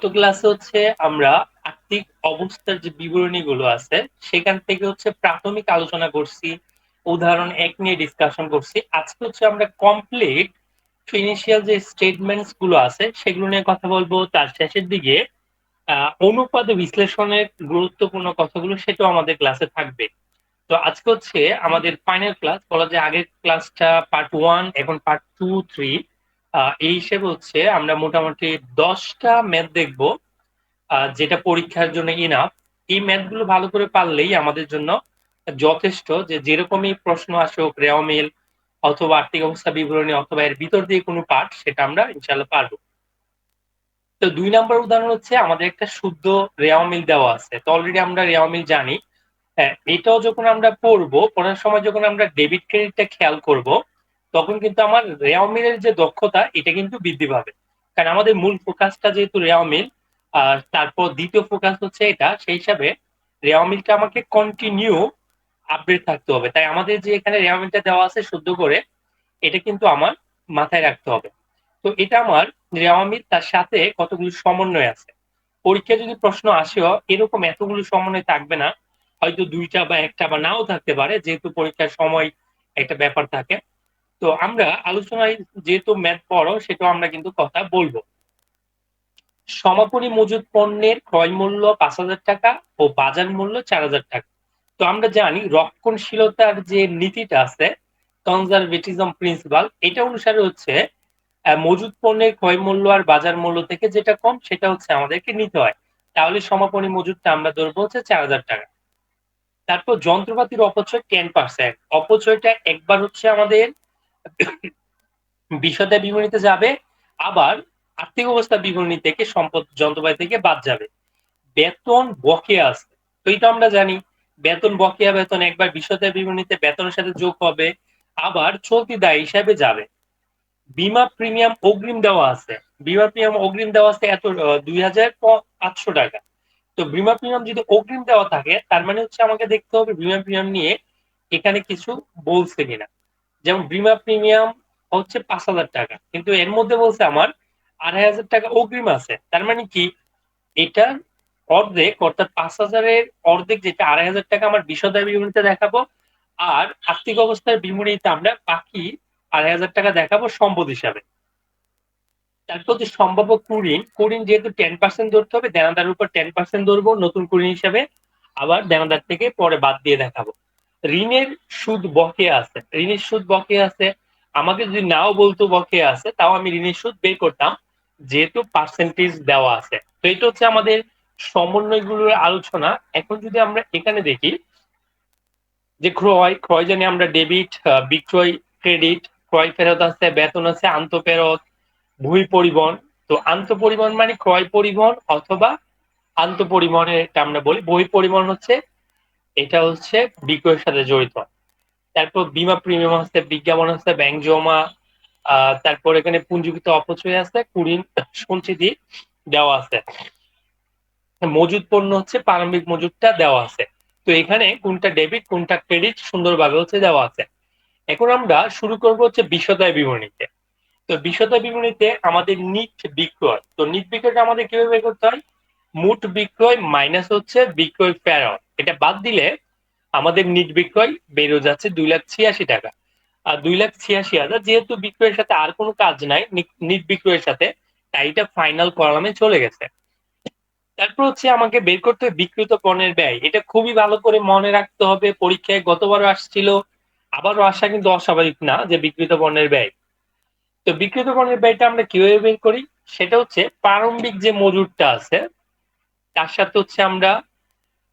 গত ক্লাসে হচ্ছে আমরা আর্থিক অবস্থার যে বিবরণীগুলো আছে সেখান থেকে হচ্ছে প্রাথমিক আলোচনা করছি, উদাহরণ এক নিয়ে ডিসকাশন করছি। আজকে হচ্ছে আমরা কমপ্লিট ফিনান্সিয়াল যে স্টেটমেন্টস গুলো আছে সেগুলো নিয়ে কথা বলবো। তার শেষের দিকে অনুপাত বিশ্লেষণের গুরুত্বপূর্ণ কথাগুলো সেটাও আমাদের ক্লাসে থাকবে। তো আজকে হচ্ছে আমাদের ফাইনাল ক্লাস, বলা যায় আগের ক্লাসটা পার্ট ওয়ান, এখন পার্ট টু থ্রি। এই হিসেবে হচ্ছে আমরা মোটামুটি 10টা ম্যাথ দেখবো, যেটা পরীক্ষার জন্য ইনাফ। এই ম্যাথ গুলো ভালো করে পারলেই আমাদের জন্য যথেষ্ট, যে যেরকমই প্রশ্ন আসুক, রেওয়ামিল অথবা আর্থিক অবস্থা বিবরণী অথবা এর ভিতর দিয়ে কোনো পার্ট, সেটা আমরা ইনশাল্লাহ পারবো। তো 2 নম্বর উদাহরণ হচ্ছে আমাদের একটা শুদ্ধ রেওয়ামিল দেওয়া আছে। তো অলরেডি আমরা রেওয়ামিল জানি। হ্যাঁ, এটাও যখন আমরা পড়বো, পড়ার সময় যখন আমরা ডেবিট ক্রেডিটটা খেয়াল করব, তখন কিন্তু আমার রেওয়ামিলের যে দক্ষতা এটা কিন্তু বৃদ্ধি পাবে। কারণ আমাদের মূল ফোকাসটা যেহেতু রেওয়ামিল, আর তারপর দ্বিতীয় ফোকাস হচ্ছে এটা, সেই হিসাবে রেওয়ামিলটা আমাকে কন্টিনিউ আপডেট থাকতে হবে। তাই আমাদের যে এখানে রেওয়ামিলটা দেওয়া আছে শুদ্ধ করে, এটা কিন্তু আমার মাথায় রাখতে হবে। তো এটা আমার রেওয়ামিল, তার সাথে কতগুলো সমন্বয় আছে। পরীক্ষায় যদি প্রশ্ন আসেও, এরকম এতগুলো সমন্বয় থাকবে না, হয়তো দুইটা বা একটা বা নাও থাকতে পারে, যেহেতু পরীক্ষার সময় একটা ব্যাপার থাকে। তো আমরা আলোচনায় যেহেতু ম্যাথ পড়ো, সেটাও আমরা কিন্তু কথা বলবো। সমাপনী মজুত পণ্যের ক্রয় মূল্য 5,000 টাকা ও বাজার মূল্য 4,000 টাকা। তো আমরা জানি রক্ষণশীলতার যে নীতিটা আছে, কনজারভেটিজম প্রিন্সিপাল, এটা অনুসারে হচ্ছে মজুত পণ্যের ক্রয় মূল্য আর বাজার মূল্য থেকে যেটা কম সেটা হচ্ছে আমাদেরকে নিতে হয়। তাহলে সমাপনী মজুতটা আমরা ধরবো হচ্ছে 4,000 টাকা। তারপর যন্ত্রপাতির অপচয় 10%, অপচয়টা একবার হচ্ছে আমাদের বিশদে বিবরণীতে যাবে, আবার আর্থিক অবস্থা বিবরণী থেকে সম্পদ যন্ত্রপাতি থেকে বাদ যাবে। বেতন বকেয়া আছে, তো এটা আমরা জানি বেতন বকেয়া বেতন একবার বিশদে বিবরণীতে বেতনের সাথে যোগ হবে, আবার চলতি দায় হিসাবে যাবে। বীমা প্রিমিয়াম অগ্রিম দেওয়া আছে, বীমা প্রিমিয়াম অগ্রিম দেওয়া আছে এত 2,500 টাকা। তো বীমা প্রিমিয়াম যদি অগ্রিম দেওয়া থাকে, তার মানে হচ্ছে আমাকে দেখতে হবে বীমা প্রিমিয়াম নিয়ে এখানে কিছু বলছে কিনা। যেমন বীমা প্রিমিয়াম হচ্ছে 5,000 টাকা, কিন্তু এর মধ্যে বলছে আমার 2,500 টাকা অগ্রিম আছে। তার মানে কি, এটা অর্ধেক, অর্থাৎ 5,000-এর অর্ধেক যেটা 2,500 টাকা আমার বিশদ বিবরণীতে দেখাবো, আর আর্থিক অবস্থার বিবরণীতে আমরা বাকি 2,500 টাকা দেখাবো সম্পদ হিসাবে। তারপর যে সম্ভাব্য কুড়িন, কুড়িন যেহেতু 10% ধরতে হবে, দেনাদার উপর 10% ধরবো নতুন কুড়িন হিসাবে, আবার দেনাদার থেকে পরে বাদ দিয়ে দেখাবো। ঋণের সুদ বকেয়া আছে, ঋণের সুদ বকেয়া আছে, আমাকে যদি নাও বলতো বকেয়া আছে, তাও আমি ঋণের সুদ বের করতাম, যেহেতু পার্সেন্টেজ দেওয়া আছে। তো এটা হচ্ছে আমাদের সমন্বয়গুলোর আলোচনা। এখন যদি আমরা এখানে দেখি যে ক্রয়, ক্রয় জানি আমরা ডেবিট, বিক্রয় ক্রেডিট, ক্রয় ফেরত আছে, বেতন আছে, আন্তঃফেরত, ভূমি পরিবহন। তো আন্তঃপরিবহন মানে ক্রয় পরিবহন অথবা আন্তঃপরিবহনের এটা আমরা বলি। বহি পরিবহন হচ্ছে, এটা হচ্ছে বিক্রয়ের সাথে জড়িত। তারপর বীমা প্রিমিয়াম আছে, বিজ্ঞাপন আছে, ব্যাংক জমা, তারপর এখানে পুঞ্জীকৃত অপচয় আছে, কুড়িন সঞ্চিতি দেওয়া আছে। মজুদ পণ্য হচ্ছে প্রারম্ভিক মজুদটা দেওয়া আছে। তো এখানে কোনটা ডেবিট কোনটা ক্রেডিট সুন্দরভাবে হচ্ছে দেওয়া আছে। এখন আমরা শুরু করব হচ্ছে বিশদায় বিবরণীতে। তো বিশদায় বিবরণীতে আমাদের নিট বিক্রয়, তো নিট বিক্রয়টা আমাদের কিভাবে বের করতে হয়, মোট বিক্রয় মাইনাস হচ্ছে বিক্রয় ফেরত, এটা বাদ দিলে আমাদের নিট বিক্রয় বেরো যাচ্ছে 2,86,000 টাকা। আর 2,86,000, যেহেতু বিক্রয়ের সাথে আর কোনো কাজ নাই নিট বিক্রয়ের সাথে, তাই এটা ফাইনাল কলামে চলে গেছে। তারপর হচ্ছে আমাকে বের করতে হবে বিক্রিত পণ্যের ব্যয়। এটা খুবই ভালো করে মনে রাখতে হবে, পরীক্ষায় গতবারও আসছিল, আবারও আসা কিন্তু অস্বাভাবিক না যে বিক্রিত পণ্যের ব্যয়। তো বিক্রিত পণ্যের ব্যয়টা আমরা কিভাবে বের করি, সেটা হচ্ছে প্রারম্ভিক যে মজুরটা আছে তার সাথে হচ্ছে আমরা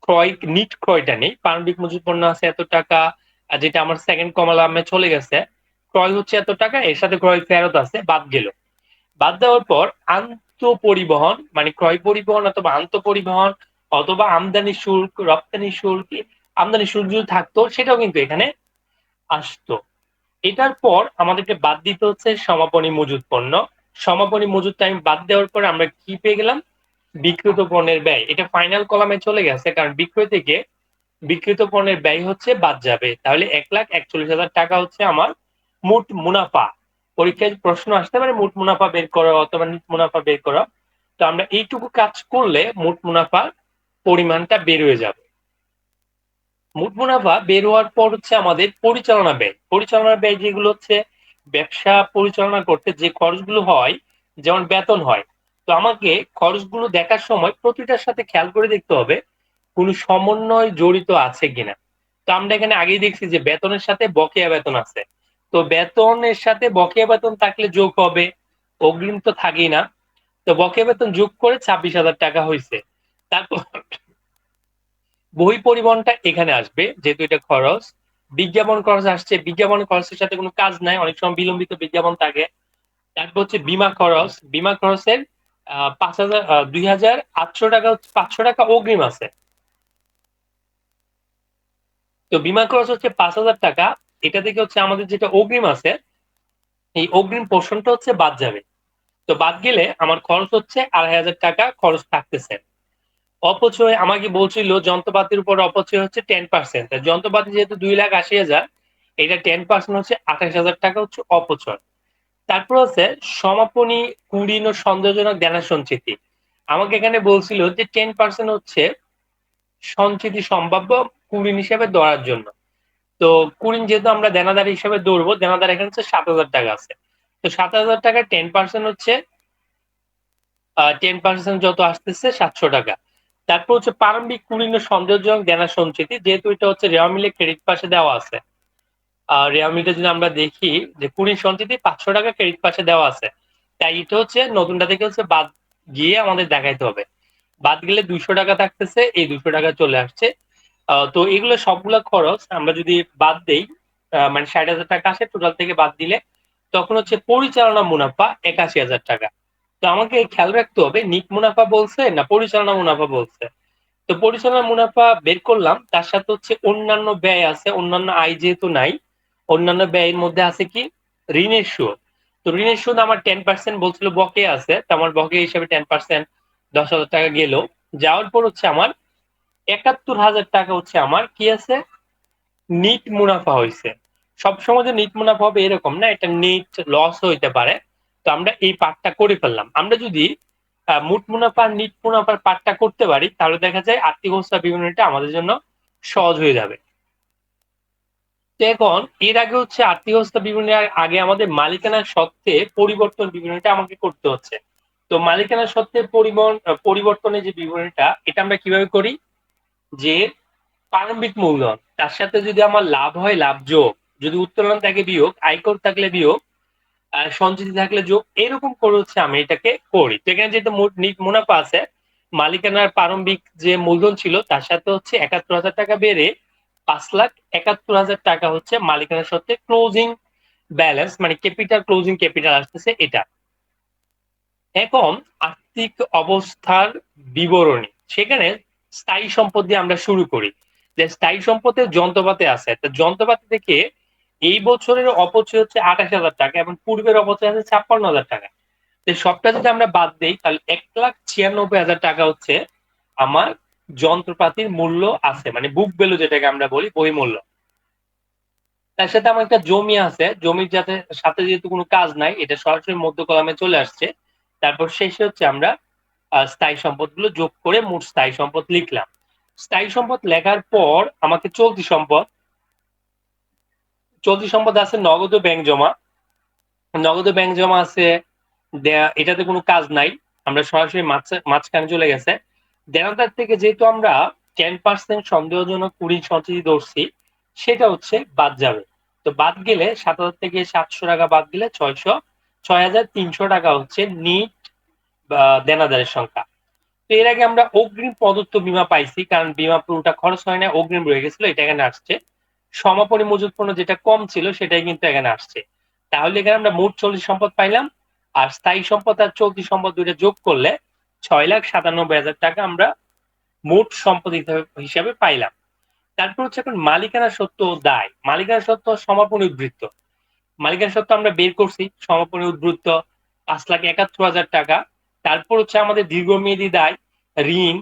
ক্রয় নিট ক্রয়টা নেই। প্রারম্ভিক মজুত পণ্য আছে এত টাকা, আর যেটা আমার সেকেন্ড কলামে চলে গেছে, ক্রয় হচ্ছে এত টাকা, এর সাথে ক্রয় ফেরত আছে, বাদ গেল। বাদ দেওয়ার পর আন্ত পরিবহন মানে ক্রয় পরিবহন অথবা আন্ত পরিবহন অথবা আমদানি শুল্ক, রপ্তানি শুল্ক, আমদানি শুল্ক যদি থাকতো সেটাও কিন্তু এখানে আসতো। এটার পর আমাদেরকে বাদ দিতে হচ্ছে সমাপনী মজুত পণ্য। সমাপনী মজুতটা আমি বাদ দেওয়ার পর আমরা কি পেয়ে গেলাম, বিক্রিত পণ্যের ব্যয়। এটা ফাইনাল কলামে চলে গেছে, কারণ বিক্রয় থেকে বিক্রিত পণ্যের ব্যয় হচ্ছে বাদ যাবে। তাহলে 1,41,000 টাকা হচ্ছে আমার মোট মুনাফা। পরীক্ষায় প্রশ্ন আসতে পারে মোট মুনাফা বের করো অথবা নিট মুনাফা বের করো। তো আমরা এইটুকু কাজ করলে মোট মুনাফার পরিমাণটা বের হয়ে যাবে। মোট মুনাফা বের হওয়ার পর হচ্ছে আমাদের পরিচালনা ব্যয়। পরিচালনা ব্যয় যেগুলো হচ্ছে ব্যবসা পরিচালনা করতে যে খরচগুলো হয়, যেমন বেতন হয়, তো আমাকে খরচগুলো দেখার সময় প্রতিটার সাথে খেয়াল করে দেখতে হবে কোনো সমন্বয় জড়িত আছে কিনা। তো আমরা এখানে আগেই দেখছি যে বেতনের সাথে বকেয়া বেতন আছে। তো বেতনের সাথে বকেয়া বেতন থাকলে যোগ হবে, অগ্রিম তো থাকেই না। তো বকেয়া বেতন যোগ করে 26,000 টাকা হয়েছে। তারপর বই পরিবহনটা এখানে আসবে, যেহেতু এটা খরচ। বিজ্ঞাপন খরচ আসছে, বিজ্ঞাপন খরচের সাথে কোনো কাজ নাই, অনেক সময় বিলম্বিত বিজ্ঞাপন থাকে। তারপর হচ্ছে বীমা খরচ, বীমা খরচের 5,000 2,800 টাকা, 500 টাকা অগ্রিম আছে। তো বীমা খরচ হচ্ছে 5,000 টাকা। এটা থেকে হচ্ছে আমাদের যেটা অগ্রিম আছে, এই অগ্রিম পোর্শনটা হচ্ছে বাদ যাবে। তো বাদ গেলে আমার খরচ হচ্ছে 2,500 টাকা খরচ থাকতেছে। অপচয় আমাকে বলছিল যন্ত্রপাতির উপর অপচয় হচ্ছে 10%। যন্ত্রপাতি যেহেতু 2,80,000, এটা 10% হচ্ছে 28,000 টাকা হচ্ছে অপচয়। তারপর হচ্ছে সমাপনী, কুড়িন ও সন্দেহজনক দেনা সঞ্চিতি। আমাকে এখানে বলছিল যে 10% হচ্ছে সঞ্চিতি সম্ভাব্য কুড়িন হিসেবে ধরার জন্য। তো কুড়িন যেহেতু আমরা দেনাদার হিসেবে ধরবো, দেনাদার এখানে হচ্ছে 7,000 টাকা আছে। তো 7,000 টাকার 10% হচ্ছে 10% যত আসতেছে 700 টাকা। তারপর হচ্ছে প্রারম্ভিক কুড়িন ও সন্দেহজনক দেনা সঞ্চিতি, যেহেতু এটা হচ্ছে রেওয়া মিলে ক্রেডিট পাশে দেওয়া আছে। রেওয়া মিলটা যদি আমরা দেখি যে কুড়িন সঞ্চিতি 500 টাকা ক্রেডিট পাশে দেওয়া আছে, তাই এটা হচ্ছে নতুনটা থেকে হচ্ছে বাদ গিয়ে আমাদের দেখাইতে হবে। বাদ গেলে 200 টাকা থাকতেছে, এই 200 টাকা চলে আসছে। তো এগুলো সবগুলো খরচ আমরা যদি বাদ দেই, মানে 60,000 টাকা আসে টোটাল থেকে বাদ দিলে, তখন হচ্ছে পরিচালনা মুনাফা 81,000 টাকা। তো আমাকে খেয়াল রাখতে হবে নিট মুনাফা বলছে না পরিচালনা মুনাফা বলছে। তো পরিচালনা মুনাফা বের করলাম, তার সাথে হচ্ছে অন্যান্য ব্যয় আছে, অন্যান্য আয় যেহেতু নাই, অন্যান্য ব্যয়ের মধ্যে আছে কি ঋণের সুদ। তো ঋণের সুদ আমার 10% বলছিল বকে আছে, তো আমার বকে হিসাবে 10% 10,000 টাকা গেল। যাওয়ার পর হচ্ছে আমার 71,000 টাকা হচ্ছে আমার কি আছে, নিট মুনাফা হয়েছে। সবসময় যে নিট মুনাফা হবে এরকম না, এটা নিট লস হইতে পারে। তো আমরা এই পার্টটা করে ফেললাম। আমরা যদি মোট মুনাফা নিট মুনাফার পার্টটা করতে পারি, তাহলে দেখা যায় আর্থিক অবস্থা বিবরণীটা আমাদের জন্য সহজ হয়ে যাবে। তো এখন এর আগে হচ্ছে আর্থিক অবস্থা বিবরণীর আগে আমাদের মালিকানা সত্ত্বে পরিবর্তন বিবরণীটা আমাকে করতে হচ্ছে। তো মালিকানা সত্ত্বে পরিবর্তনের যে বিবরণীটা, এটা আমরা কিভাবে করি, যে প্রারম্ভিক মূলধন তার সাথে যদি আমার লাভ হয় লাভ যোগ, যদি উত্তোলন থাকে বিয়োগ, আয়কর থাকলে বিয়োগ, সঞ্চিতি থাকলে যোগ, এরকম করে হচ্ছে আমি এটাকে করি। তো এখানে যেহেতু মুনাফা আছে, মালিকানার প্রারম্ভিক যে মূলধন ছিল তার সাথে হচ্ছে 71,000 টাকা বেড়ে 5,71,000 টাকা হচ্ছে মালিকানার সত্ত্বে ক্লোজিং ব্যালেন্স, মানে ক্যাপিটাল, ক্লোজিং ক্যাপিটাল আসতেছে এটা। এখন আর্থিক অবস্থার বিবরণী, সেখানে স্থায়ী সম্পদ দিয়ে আমরা শুরু করি। যে স্থায়ী সম্পদের যন্ত্রপাতি আছে, যন্ত্রপাতি থেকে এই বছরের অপচয় হচ্ছে 28,000 টাকা এবং পূর্বের অপচয় আছে 56,000 টাকা। সবটা যদি আমরা বাদ দিই, তাহলে 1,96,000 টাকা হচ্ছে আমার যন্ত্রপাতির মূল্য আছে, মানে বুক ভ্যালু যেটাকে আমরা বলি, বই মূল্য। তার সাথে আমার একটা জমি আছে, জমির সাথে যেহেতু কোনো কাজ নাই, এটা সরাসরি মধ্য কলামে চলে আসছে। তারপর শেষে হচ্ছে আমরা স্থায়ী সম্পদ গুলো যোগ করে মোট স্থায়ী সম্পদ লিখলাম। স্থায়ী সম্পদ লেখার পর আমাকে চলতি সম্পদ আছে নগদ ও ব্যাংক জমা। নগদ ও ব্যাংক জমা আছে, এটাতে কোনো কাজ নাই, আমরা সরাসরি মাঝখানে চলে গেছে। দেনাদার থেকে যেহেতু আমরা 10% সন্দেহজনক কুড়ি সঞ্চিতি ধরছি, সেটা হচ্ছে বাদ যাবে। তো বাদ গেলে 7,000 থেকে 700 টাকা বাদ গেলে 6,300 টাকা হচ্ছে নিট দেনাদারের সংখ্যা। তো এর আগে আমরা অগ্রিম প্রদত্ত বীমা পাইছি, কারণ বীমা পুরোটা খরচ হয় না, অগ্রিম রয়ে গেছিল, এটা এখানে আসছে। সমাপনী মজুত পণ্য যেটা কম ছিল সেটাই কিন্তু এখানে আসছে। তাহলে এখানে আমরা মোট চলতি সম্পদ পাইলাম, আর স্থায়ী সম্পদ আর চলতি সম্পদ দুইটা যোগ করলে 6,97,000 টাকা আমরা মোট সম্পদ হিসাবে পাইলাম। তারপর হচ্ছে এখন মালিকানা সত্ত্ব ও দায়। মালিকানা সত্ত্ব সমাপনী উদ্বৃত্ত, মালিকানা সত্ত্ব আমরা বের করছি, সমাপনী উদ্বৃত্ত 5,71,000 টাকা। তারপর হচ্ছে আমাদের দীর্ঘমেয়াদী দায়, ঋণ,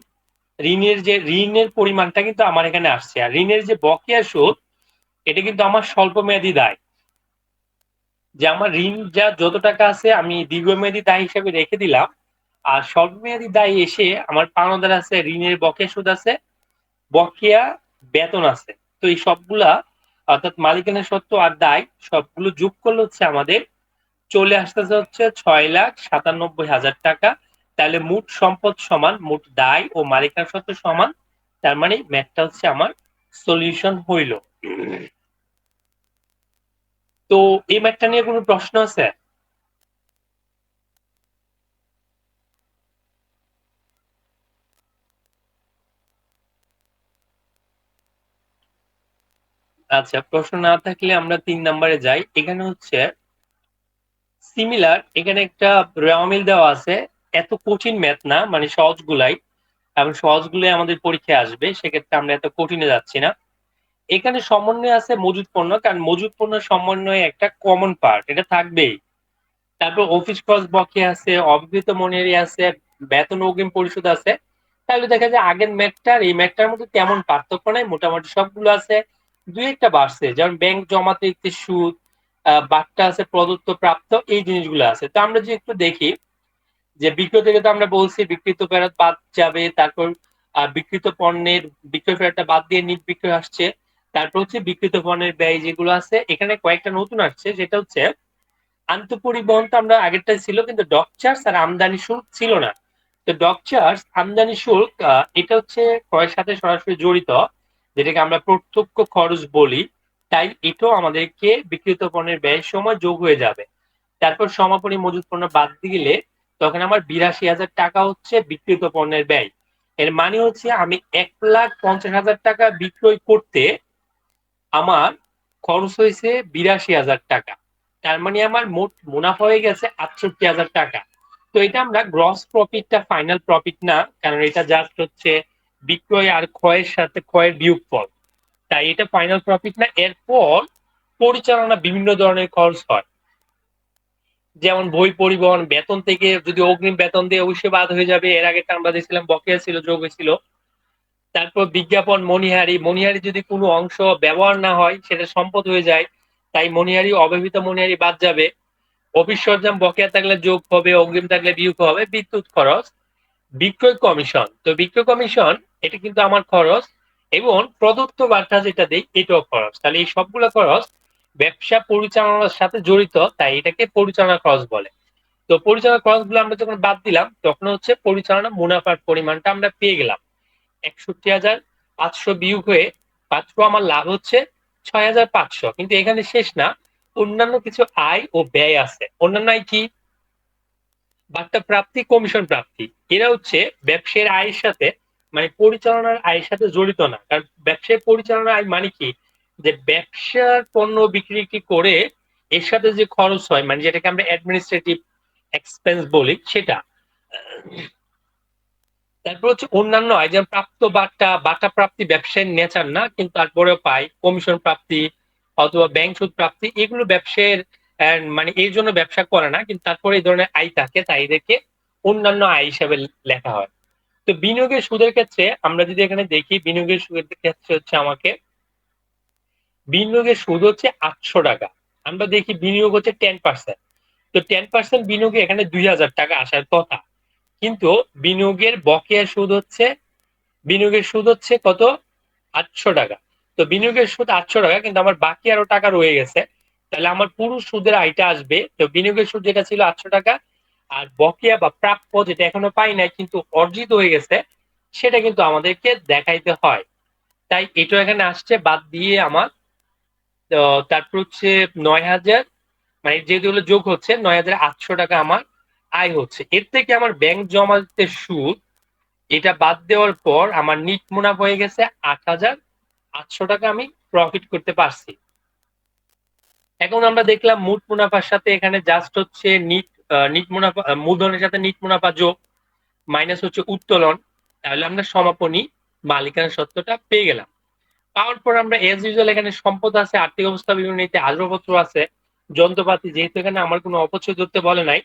ঋণের পরিমাণটা কিন্তু আমার এখানে আসছে। আর ঋণের যে বকেয়া সুদ, এটা কিন্তু আমার স্বল্প মেয়াদী দায়, যে আমার ঋণ যা যত টাকা আছে আমি দীর্ঘমেয়াদী দায় হিসেবে রেখে দিলাম, আর স্বল্পমেয়াদী দায় এসে আমার পাওনাদার আছে, ঋণের বকেয়া সুদ আছে, বকেয়া বেতন আছে। তো এই সবগুলা অর্থাৎ মালিকানা সত্ত্ব আর দায় সবগুলো যোগ করলে হচ্ছে আমাদের চলে আসতেছে হচ্ছে 6,97,000 টাকা। তাহলে মোট সম্পদ সমান মোট দায় ও মালিকানা সত্ত্ব সমান, তার মানে ম্যাথটা হচ্ছে আমার সলিউশন হইল। তো এই ম্যাথটা নিয়ে কোনো প্রশ্ন আছে? আচ্ছা, প্রশ্ন না থাকলে আমরা 3 নম্বরে যাই। এখানে হচ্ছে সিমিলার, এখানে একটা রেওয়ামিল দেওয়া আছে। এত কঠিন ম্যাথ না, মানে সহজগুলাই, এবং সহজগুলোই আমাদের পরীক্ষায় আসবে, সেক্ষেত্রে আমরা এত কঠিনে যাচ্ছি না। এখানে সমন্বয় আছে মজুদ পণ্য, কারণ মজুদ পণ্য সমন্বয়ে একটা কমন পার্ট, এটা থাকবেই। তারপর অফিস খরচ বকেয়া আছে, অব্যবহৃত মনিহারি আছে, বেতন অগ্রিম পরিশোধ আছে। তাহলে দেখা যায় আগের ম্যাথটা আর এই ম্যাথটার মধ্যে তেমন পার্থক্য নাই, মোটামুটি সবগুলো আছে। দুই একটা বাড়ছে, যেমন ব্যাংক জমাতে সুদ, বাট্টা আছে প্রদত্ত প্রাপ্ত, এই জিনিসগুলো আছে। তো আমরা যে একটু দেখি যে বিক্রয় থেকে তো আমরা বলছি বিক্রিত ফেরত বাদ যাবে, তারপর বিক্রিত পণ্যের বিক্রয় ফেরতটা বাদ দিয়ে নিট বিক্রয় আসছে। তারপর হচ্ছে বিক্রিত পণ্যের ব্যয় যেগুলো আছে, এখানে কয়েকটা নতুন আসছে, যেটা হচ্ছে আন্তঃপরিবহন। তো আমরা আগেরটাই ছিল, কিন্তু ডক চার্জ আর আমদানি শুল্ক ছিল না। তো ডক চার্জ আমদানি শুল্ক এটা হচ্ছে ক্রয়ের সাথে সরাসরি জড়িত, যেটাকে আমরা প্রত্যক্ষ খরচ বলি। তাই এটাও আমাদেরকে বিক্রিত পণ্যের ব্যয়ের সময় যোগ হয়ে যাবে। তারপর সমাপনী মজুত পণ্য বাদ দিলে তখন আমার 82,000 টাকা হচ্ছে বিক্রিত পণ্যের ব্যয়। এর মানে হচ্ছে আমি 1,50,000 টাকা বিক্রয় করতে আমার খরচ হয়েছে 82,000 টাকা। তার মানে আমার মোট মুনাফা হয়ে গেছে 68,000 টাকা। তো এটা আমরা গ্রস প্রফিটটা ফাইনাল প্রফিট না, কারণ এটা জাস্ট হচ্ছে বিক্রয় আর ক্ষয়ের সাথে ক্ষয়ের বিয়োগফল, তাই এটা ফাইনাল প্রফিট না। এরপর পরিচালনা বিভিন্ন ধরনের খরচ হয়, যেমন বই পরিবহন, বেতন থেকে যদি অগ্রিম বেতন দিয়ে অবশ্যই বাদ হয়ে যাবে, এর আগে আমরা দেখছিলাম বকেয়া ছিল, যোগ হয়েছিল। তারপর বিজ্ঞাপন, মনিহারি, মনিহারি যদি কোনো অংশ ব্যবহার না হয় সেটা সম্পদ হয়ে যায়, তাই মনিহারি অব্যবহৃত মনিহারি বাদ যাবে। অফিস সরঞ্জাম বকেয়া থাকলে যোগ হবে, অগ্রিম থাকলে বিয়োগ হবে। বিদ্যুৎ খরচ, বিক্রয় কমিশন, তো বিক্রয় কমিশন এটা কিন্তু আমার খরচ, এবং প্রদত্ত বার্তা যেটা দেই এটাও খরচ। তাহলে এই সবগুলো খরচ ব্যবসা পরিচালনার সাথে জড়িত, তাই এটাকে পরিচালনা খরচ বলে। তো পরিচালনা খরচ গুলো আমরা যখন বাদ দিলাম, তখন হচ্ছে পরিচালনা মুনাফার পরিমাণটা আমরা পেয়ে গেলাম 61,500 বিয়োগ হয়ে মাত্র আমার লাভ হচ্ছে 6,500। কিন্তু এখানে শেষ না, অন্যান্য কিছু আয় ও ব্যয় আছে। অন্যান্য আয় কি? বার্তা প্রাপ্তি, কমিশন প্রাপ্তি, এরা হচ্ছে ব্যবসায়ের আয়ের সাথে, মানে পরিচালনার আয়ের সাথে জড়িত না। কারণ ব্যবসায় পরিচালনার আয় মানে কি, যে ব্যবসার পণ্য বিক্রি কি করে এর সাথে যে খরচ হয়, মানে যেটাকে আমরা অ্যাডমিনিস্ট্রেটিভ এক্সপেন্স বলি, সেটা। তারপর হচ্ছে অন্যান্য আয়, যেমন প্রাপ্ত বাটা, বাটা প্রাপ্তি ব্যবসায়ের নেচার না, কিন্তু তারপরেও পাই। কমিশন প্রাপ্তি অথবা ব্যাংক সুদ প্রাপ্তি, এগুলো ব্যবসায়ের মানে এই জন্য ব্যবসা করে না, কিন্তু তারপরে এই ধরনের আয় থাকে, তাই এদেরকে অন্যান্য আয় হিসাবে লেখা হয়। তো বিনিয়োগের সুদের ক্ষেত্রে আমরা যদি এখানে দেখি, বিনিয়োগের সুদের ক্ষেত্রে হচ্ছে আমাকে বিনিয়োগের সুদ হচ্ছে 800 টাকা। আমরা দেখি বিনিয়োগ হচ্ছে 10%। তো 10% বিনিয়োগে এখানে 2,000 টাকা আসার কথা, কিন্তু বিনিয়োগের বকেয়া সুদ হচ্ছে, বিনিয়োগের সুদ হচ্ছে কত? 800 টাকা। তো বিনিয়োগের সুদ 800 টাকা, কিন্তু আমার বাকি আরো টাকা রয়ে গেছে। তাহলে আমার পুরো সুদের আয়টা আসবে, তো বিনিয়োগের সুদ যেটা ছিল 800 টাকা, আর বকেয়া বা প্রাপ্য যেটা এখনো পাই নাই কিন্তু অর্জিত হয়ে গেছে, সেটা কিন্তু আমাদেরকে দেখাইতে হয়। তাই এটা এখানে আসছে বাদ দিয়ে আমার। তো তারপর হচ্ছে 9,000, মানে যেগুলো যোগ হচ্ছে 9,800 টাকা আমার আয় হচ্ছে। এর থেকে আমার ব্যাংক জমা দিতে সুদ, এটা বাদ দেওয়ার পর আমার নিট মুনাফা হয়ে গেছে 8,800 টাকা, আমি প্রফিট করতে পারছি। এখন আমরা দেখলাম মোট মুনাফার সাথে এখানে জাস্ট হচ্ছে নিট, নিট মুনাফা, মূলধনের সাথে নিট মুনাফা যোগ, মাইনাস হচ্ছে উত্তোলন। তাহলে আমরা সমাপনী মালিকানা সত্ত্বটা পেয়ে গেলাম। পাওয়ার পর আমরা এজ ইউজুয়াল এখানে সম্পদ আছে, আর্থিক অবস্থা বিবরণীতে আসবাবপত্র আছে, যন্ত্রপাতি, যেহেতু এখানে আমার কোনো অপচয় ধরতে বলে নাই,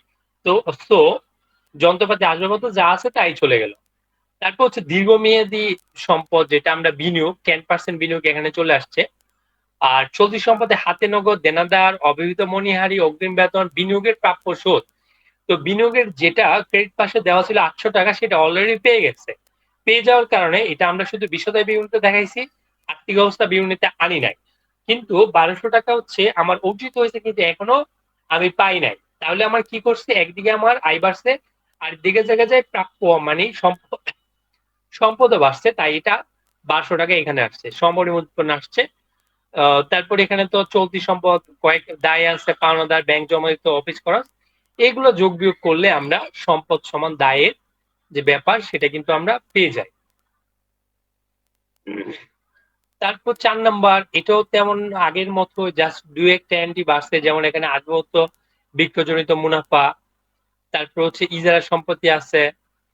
তো তো যন্ত্রপাতি আসবাবপত্র যা আছে তাই চলে গেল। তারপর হচ্ছে দীর্ঘমেয়াদী সম্পদ, যেটা আমরা বিনিয়োগ, 10% বিনিয়োগ এখানে চলে আসছে। আর চলতি সম্পদে হাতে নগদ, দেনাদার, অব্যবহৃত মনিহারি, অগ্রিম বেতন, বিনিয়োগের প্রাপ্য শোধ। তো তো বিনিয়োগের যেটা ক্রেডিট পাশে দেওয়া ছিল 800 টাকা, সেটা অলরেডি পেয়ে গেছে। পেয়ে যাওয়ার কারণে এটা আমরা শুধু বিশদায় বিবরণীতে দেখাইছি, আর্থিক অবস্থা বিবরণীতে আনি নাই। কিন্তু 1200 টাকা হচ্ছে আমার অর্জিত হয়েছে, কিন্তু এখনো আমি পাই নাই। তাহলে আমার কি করছে, একদিকে আমার আয় বাড়ছে, আর দিকে জায়গায় যায় প্রাপ্য মানে সম্পদও বাড়ছে, তাই এটা 1200 টাকা এখানে আসছে, সম্পদের উৎপন্ন আসছে। তারপর এখানে তো চলতি সম্পদ, কয়েক দায় আছে, পাওনাদার, ব্যাংক জমাদিত, অফিস খরচ, এগুলো যোগ বিয়োগ করলে আমরা সম্পদ সমান দায়ের যে ব্যাপার সেটা কিন্তু আমরা পেয়ে যাই। তারপর 4 নাম্বার, এটাও তেমন আগের মতো, জাস্ট দু একটা এন্ট্রি বাড়ছে, যেমন এখানে আত্মহত্য বিক্রয়জনিত মুনাফা, তারপর হচ্ছে ইজারা সম্পত্তি আছে,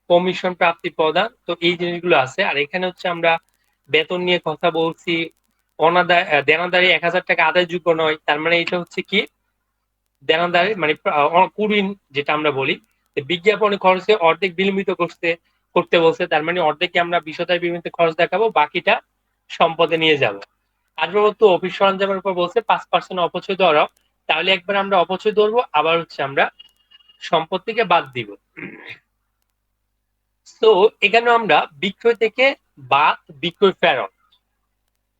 কমিশন প্রাপ্তি প্রদান, তো এই জিনিসগুলো আছে। আর এখানে হচ্ছে আমরা বেতন নিয়ে কথা বলছি, অনাদায় দেনাদারি 1000 টাকা আদায়যোগ্য নয়, তার মানে এটা হচ্ছে কি, দেনাদারি মানে কুড়িন যেটা আমরা বলি, বিজ্ঞাপনে খরচে অর্ধেক বিলম্বিত করতে বলছে, তার মানে অর্ধেক আমরা বিশদায় বিলম্বিত খরচ দেখাবো, বাকিটা সম্পদে নিয়ে যাব। আগ্রহত অফিস সরঞ্জামের উপর বলছে 5% অপচয় ধরো, তাহলে একবার আমরা অপচয় ধরবো, আবার হচ্ছে আমরা সম্পদ থেকে বাদ দিব। তো এখানে আমরা বিক্রয় থেকে বাদ বিক্রয় ফেরত,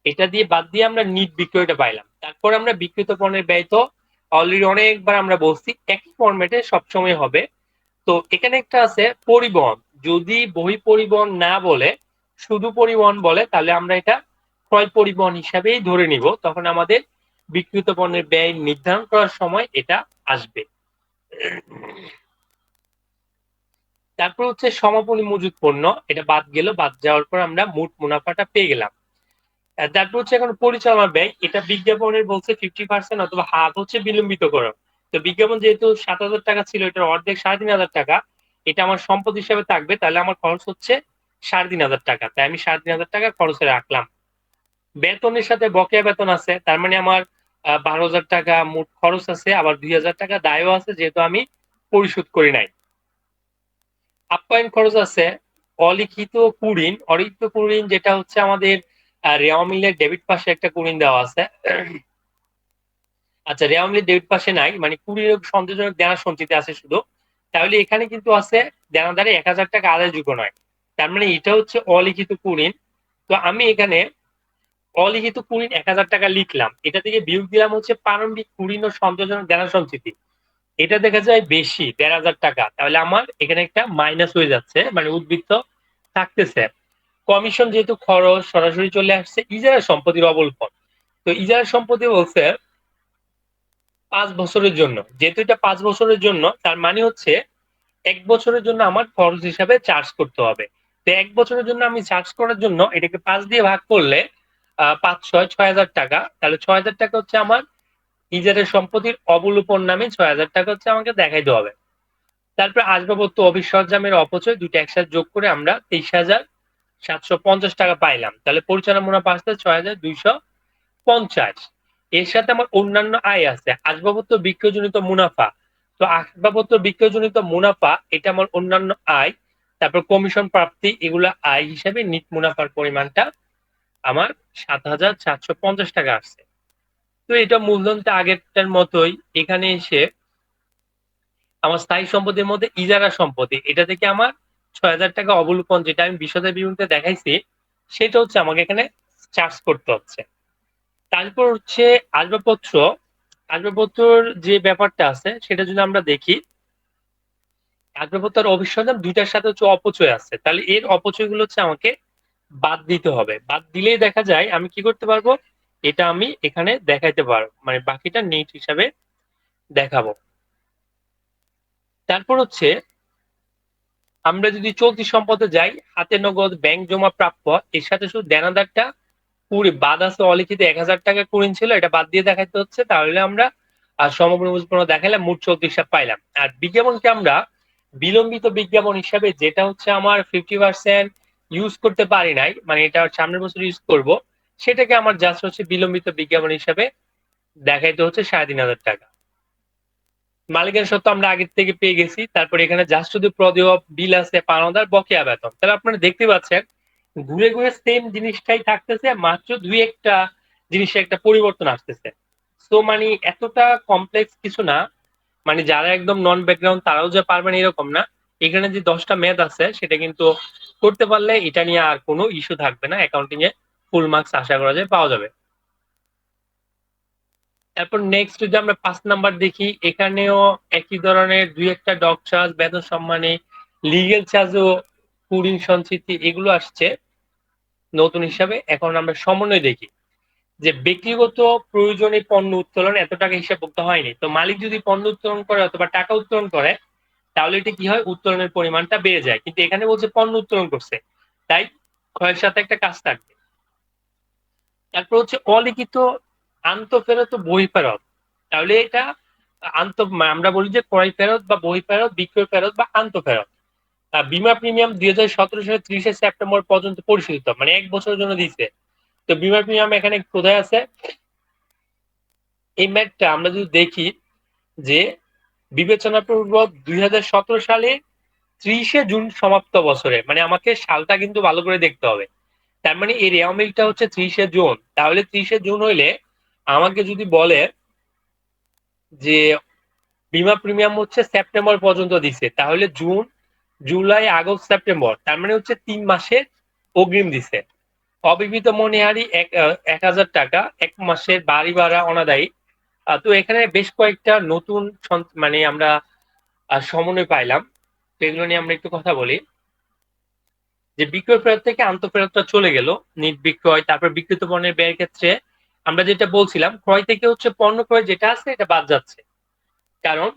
এটা দিয়ে বাদ দিয়ে আমরা নিট বিক্রয়টা পাইলাম। তারপর আমরা বিক্রিত পণ্যের ব্যয় তো অলরেডি অনেকবার আমরা বলছি, একই ফরম্যাটে সবসময় হবে। তো এখানে একটা আছে পরিবহন, যদি বহি পরিবহন না বলে শুধু পরিবহন বলে, তাহলে আমরা এটা ক্রয় পরিবহন হিসাবেই ধরে নিব, তখন আমাদের বিক্রিত পণ্যের ব্যয় নির্ধারণ করার সময় এটা আসবে। তারপর হচ্ছে সমাপনী মজুত পণ্য, এটা বাদ গেল, বাদ যাওয়ার পর আমরা মোট মুনাফাটা পেয়ে গেলাম। তারপর হচ্ছে এখন পরিচালনা ব্যয়, এটা বিজ্ঞাপনের বলছে 50% অথবা হাফ হচ্ছে বিলম্বিত করো। তো বিজ্ঞাপন যেহেতু 7,000 টাকা ছিল, এটার অর্ধেক 3,500 টাকা, এটা আমার সম্পদ হিসাবে থাকবে, তাহলে আমার খরচ হচ্ছে 3,500 টাকা, তাই আমি 3,500 টাকা খরচে রাখলাম। বেতনের সাথে বকেয়া বেতন আছে, তার মানে আমার 12,000 টাকা মোট খরচ আছে, আবার 2,000 টাকা দায়ও আছে, যেহেতু আমি পরিশোধ করি নাই। আপ্যায়ন খরচ আছে, অলিখিত কুড়িন, অলিখিত কুড়িন যেটা হচ্ছে আমাদের রেওয়া মিলের ডেবিট পাশে একটা কুড়িন দেওয়া আছে। আচ্ছা, রেওয়া মিলের ডেবিট পাশে নাই, মানে কুড়ির সন্দেহজনক দেনা সঞ্চিতে আছে শুধু, তাহলে এখানে কিন্তু আছে দেনাদারে 1,000 টাকা আদায়যোগ্য নয়, তার মানে এটা হচ্ছে অলিখিত কুড়িন। তো আমি এখানে অলিখিত কুড়িন 1,000 টাকা লিখলাম, এটা থেকে বিয়োগ দিলাম হচ্ছে প্রারম্ভিক কুড়িন ও সন্দেহজনক দেনা সঞ্চিতি, এটা দেখা যায় বেশি 1,500 টাকা, তাহলে আমার এখানে একটা মাইনাস হয়ে যাচ্ছে, মানে উদ্বৃত্ত থাকতেছে। কমিশন যেহেতু খরচ সরাসরি চলে আসছে, ইজারা সম্পত্তির অবলোপন, তো ইজারা সম্পত্তি বলছে 5 বছরের জন্য, যেহেতু এটা 5 বছরের জন্য, তার মানে হচ্ছে 1 বছরের জন্য আমার খরচ হিসাবে চার্জ করতে হবে। তো 1 বছরের জন্য আমি চার্জ করার জন্য এটাকে 5 দিয়ে ভাগ করলে 5 6 6,000 টাকা, তাহলে 6,000 টাকা হচ্ছে আমার ইজারের সম্পত্তির অবলোপন নামে 6,000 টাকা হচ্ছে আমাকে দেখাইতে হবে। তারপর আসবাবপত্র অফিস সরঞ্জামের অপচয় দুইটা একসাথে যোগ করে আমরা 23,750 টাকা পাইলাম, তাহলে পরিচালনা মুনাফা আসছে 6,250। এর সাথে আমার অন্যান্য আয় আছে, আসবাবপত্র বিক্রয়জনিত মুনাফা, তো আসবাবপত্র বিক্রয়জনিত মুনাফা এটা আমার অন্যান্য আয়, তারপর কমিশন প্রাপ্তি, এগুলো আয় হিসাবে নিট মুনাফার পরিমাণটা আমার 7,750 টাকা আসছে। তো এটা মূলধনটা আগেরটার মতোই, এখানে এসে আমার স্থায়ী সম্পদের মধ্যে ইজারা সম্পত্তি, এটা থেকে আমার 6,000 টাকা অবলোপন, যেটা আমি বিশদের বিবরণীতে দেখাইছি, সেটা হচ্ছে আমাকে এখানে চার্জ করতে হচ্ছে। তারপর হচ্ছে আসবাবপত্র, আসবাবপত্রর যে ব্যাপারটা আছে সেটা যদি আমরা দেখি, আসবাবপত্র আর অফিস সরঞ্জাম দুইটার সাথে হচ্ছে অপচয় আছে, তাহলে এর অপচয়গুলো হচ্ছে আমাকে বাদ দিতে হবে। বাদ দিলেই দেখা যায় আমি কি করতে পারবো, এটা আমি এখানে দেখাইতে পারবো, মানে বাকিটা নেট হিসাবে দেখাবো। তারপর হচ্ছে আমরা যদি চলতি সম্পদে যাই, হাতে নগদ, ব্যাংক জমা, প্রাপ্য, এর সাথে শুধু দেনাদারটা পুরি বাদ আছে, অলিখিত 1,000 টাকা কুড়িন ছিল, এটা বাদ দিয়ে দেখাইতে হচ্ছে, তাহলে আমরা সমগ্র মুদ্রণ দেখালাম, মোট 34 পাইলাম। আর বিজ্ঞাপনকে আমরা বিলম্বিত বিজ্ঞাপন হিসাবে, যেটা হচ্ছে আমার 50% ইউজ করতে পারি নাই, মানে এটা সামনের বছর ইউজ করব, সেটাকে আমার জাস্ট হচ্ছে বিলম্বিত বিজ্ঞাপন হিসাবে দেখাইতে হচ্ছে 3,500 টাকা। মালিকানা সত্ত্ব আমরা আগের থেকে পেয়ে গেছি, তারপর এখানে জাস্ট শুধু প্রদেয় বিল আছে, পাওনাদার, বকেয়া বেতন, তাহলে আপনারা দেখতে পাচ্ছেন ঘুরে ঘুরে সেম জিনিসটাই থাকতেছে, মাত্র দুই একটা জিনিসের একটা পরিবর্তন আসতেছে। তো মানে এতটা কমপ্লেক্স কিছু না, মানে যারা একদম নন ব্যাকগ্রাউন্ড তারাও যে পারবেন এরকম না। এখানে যে 10টা ম্যাথ আছে সেটা কিন্তু করতে পারলে এটা নিয়ে আর কোনো ইস্যু থাকবে না, অ্যাকাউন্টিং এ ফুল মার্কস আশা করা যায় পাওয়া যাবে। তারপর নেক্সট যদি আমরা 5 নাম্বার দেখি, এখানেও একই ধরনের দুই একটা ডক চার্জ, বেতন সম্মানী, লিগেল চার্জ ও কুড়ির সঞ্চিতি এগুলো আসছে নতুন হিসাবে। এখন আমরা সমন্বয় দেখি যে ব্যক্তিগত প্রয়োজনে পণ্য উত্তোলন এত টাকা হিসাবভুক্ত হয়নি, তো মালিক যদি পণ্য উত্তোলন করে অথবা টাকা উত্তোলন করে তাহলে এটা কি হয়, উত্তোলনের পরিমাণটা বেড়ে যায়, কিন্তু এখানে বলছে পণ্য উত্তোলন করছে, তাই ক্ষয়ের সাথে একটা কাজ থাকবে। তারপর হচ্ছে অলিখিত আন্তঃফেরত বই ফেরত, তাহলে এটা আন্ত আমরা বলি যে ক্রয় ফেরত বা বই ফেরত, বিক্রয় ফেরত বা আন্তঃফেরত। বীমা প্রিমিয়াম 2017 সালের 30শে সেপ্টেম্বর পর্যন্ত পরিশোধিত, মানে 1 বছরের জন্য দিচ্ছে। তো বীমা প্রিমিয়াম এখানে কোথায় আছে, এই ম্যাটটা আমরা যদি দেখি যে বিবেচনাপূর্বক 2017 সালে 30শে জুন সমাপ্ত বছরে, মানে আমাকে সালটা কিন্তু ভালো করে দেখতে হবে। তার মানে এই রেওয়া মিলটা হচ্ছে 30শে জুন, তাহলে 30শে জুন হইলে আমাকে যদি বলে যে বীমা প্রিমিয়াম হচ্ছে সেপ্টেম্বর পর্যন্ত দিছে, তাহলে জুন জুলাই আগস্ট সেপ্টেম্বর, তার মানে হচ্ছে 3 মাসের অগ্রিম দিছে। অবিহিত মনিহারি 1,000 টাকা, 1 মাসের বাড়ি ভাড়া অনাদায়ী। তো এখানে বেশ কয়েকটা নতুন মানে আমরা সমন্বয় পাইলাম, তো এগুলো নিয়ে আমরা একটু কথা বলি। যে বিক্রয় ফেরত থেকে আন্তঃফেরতটা চলে গেল, নিট বিক্রয়, তারপর বিক্রিত পণ্যের ব্যয়ের ক্ষেত্রে আমরা যেটা বলছিলাম, ক্রয় থেকে হচ্ছে পণ্য ক্রয় যেটা আছে এটা বাদ যাচ্ছে, কারণ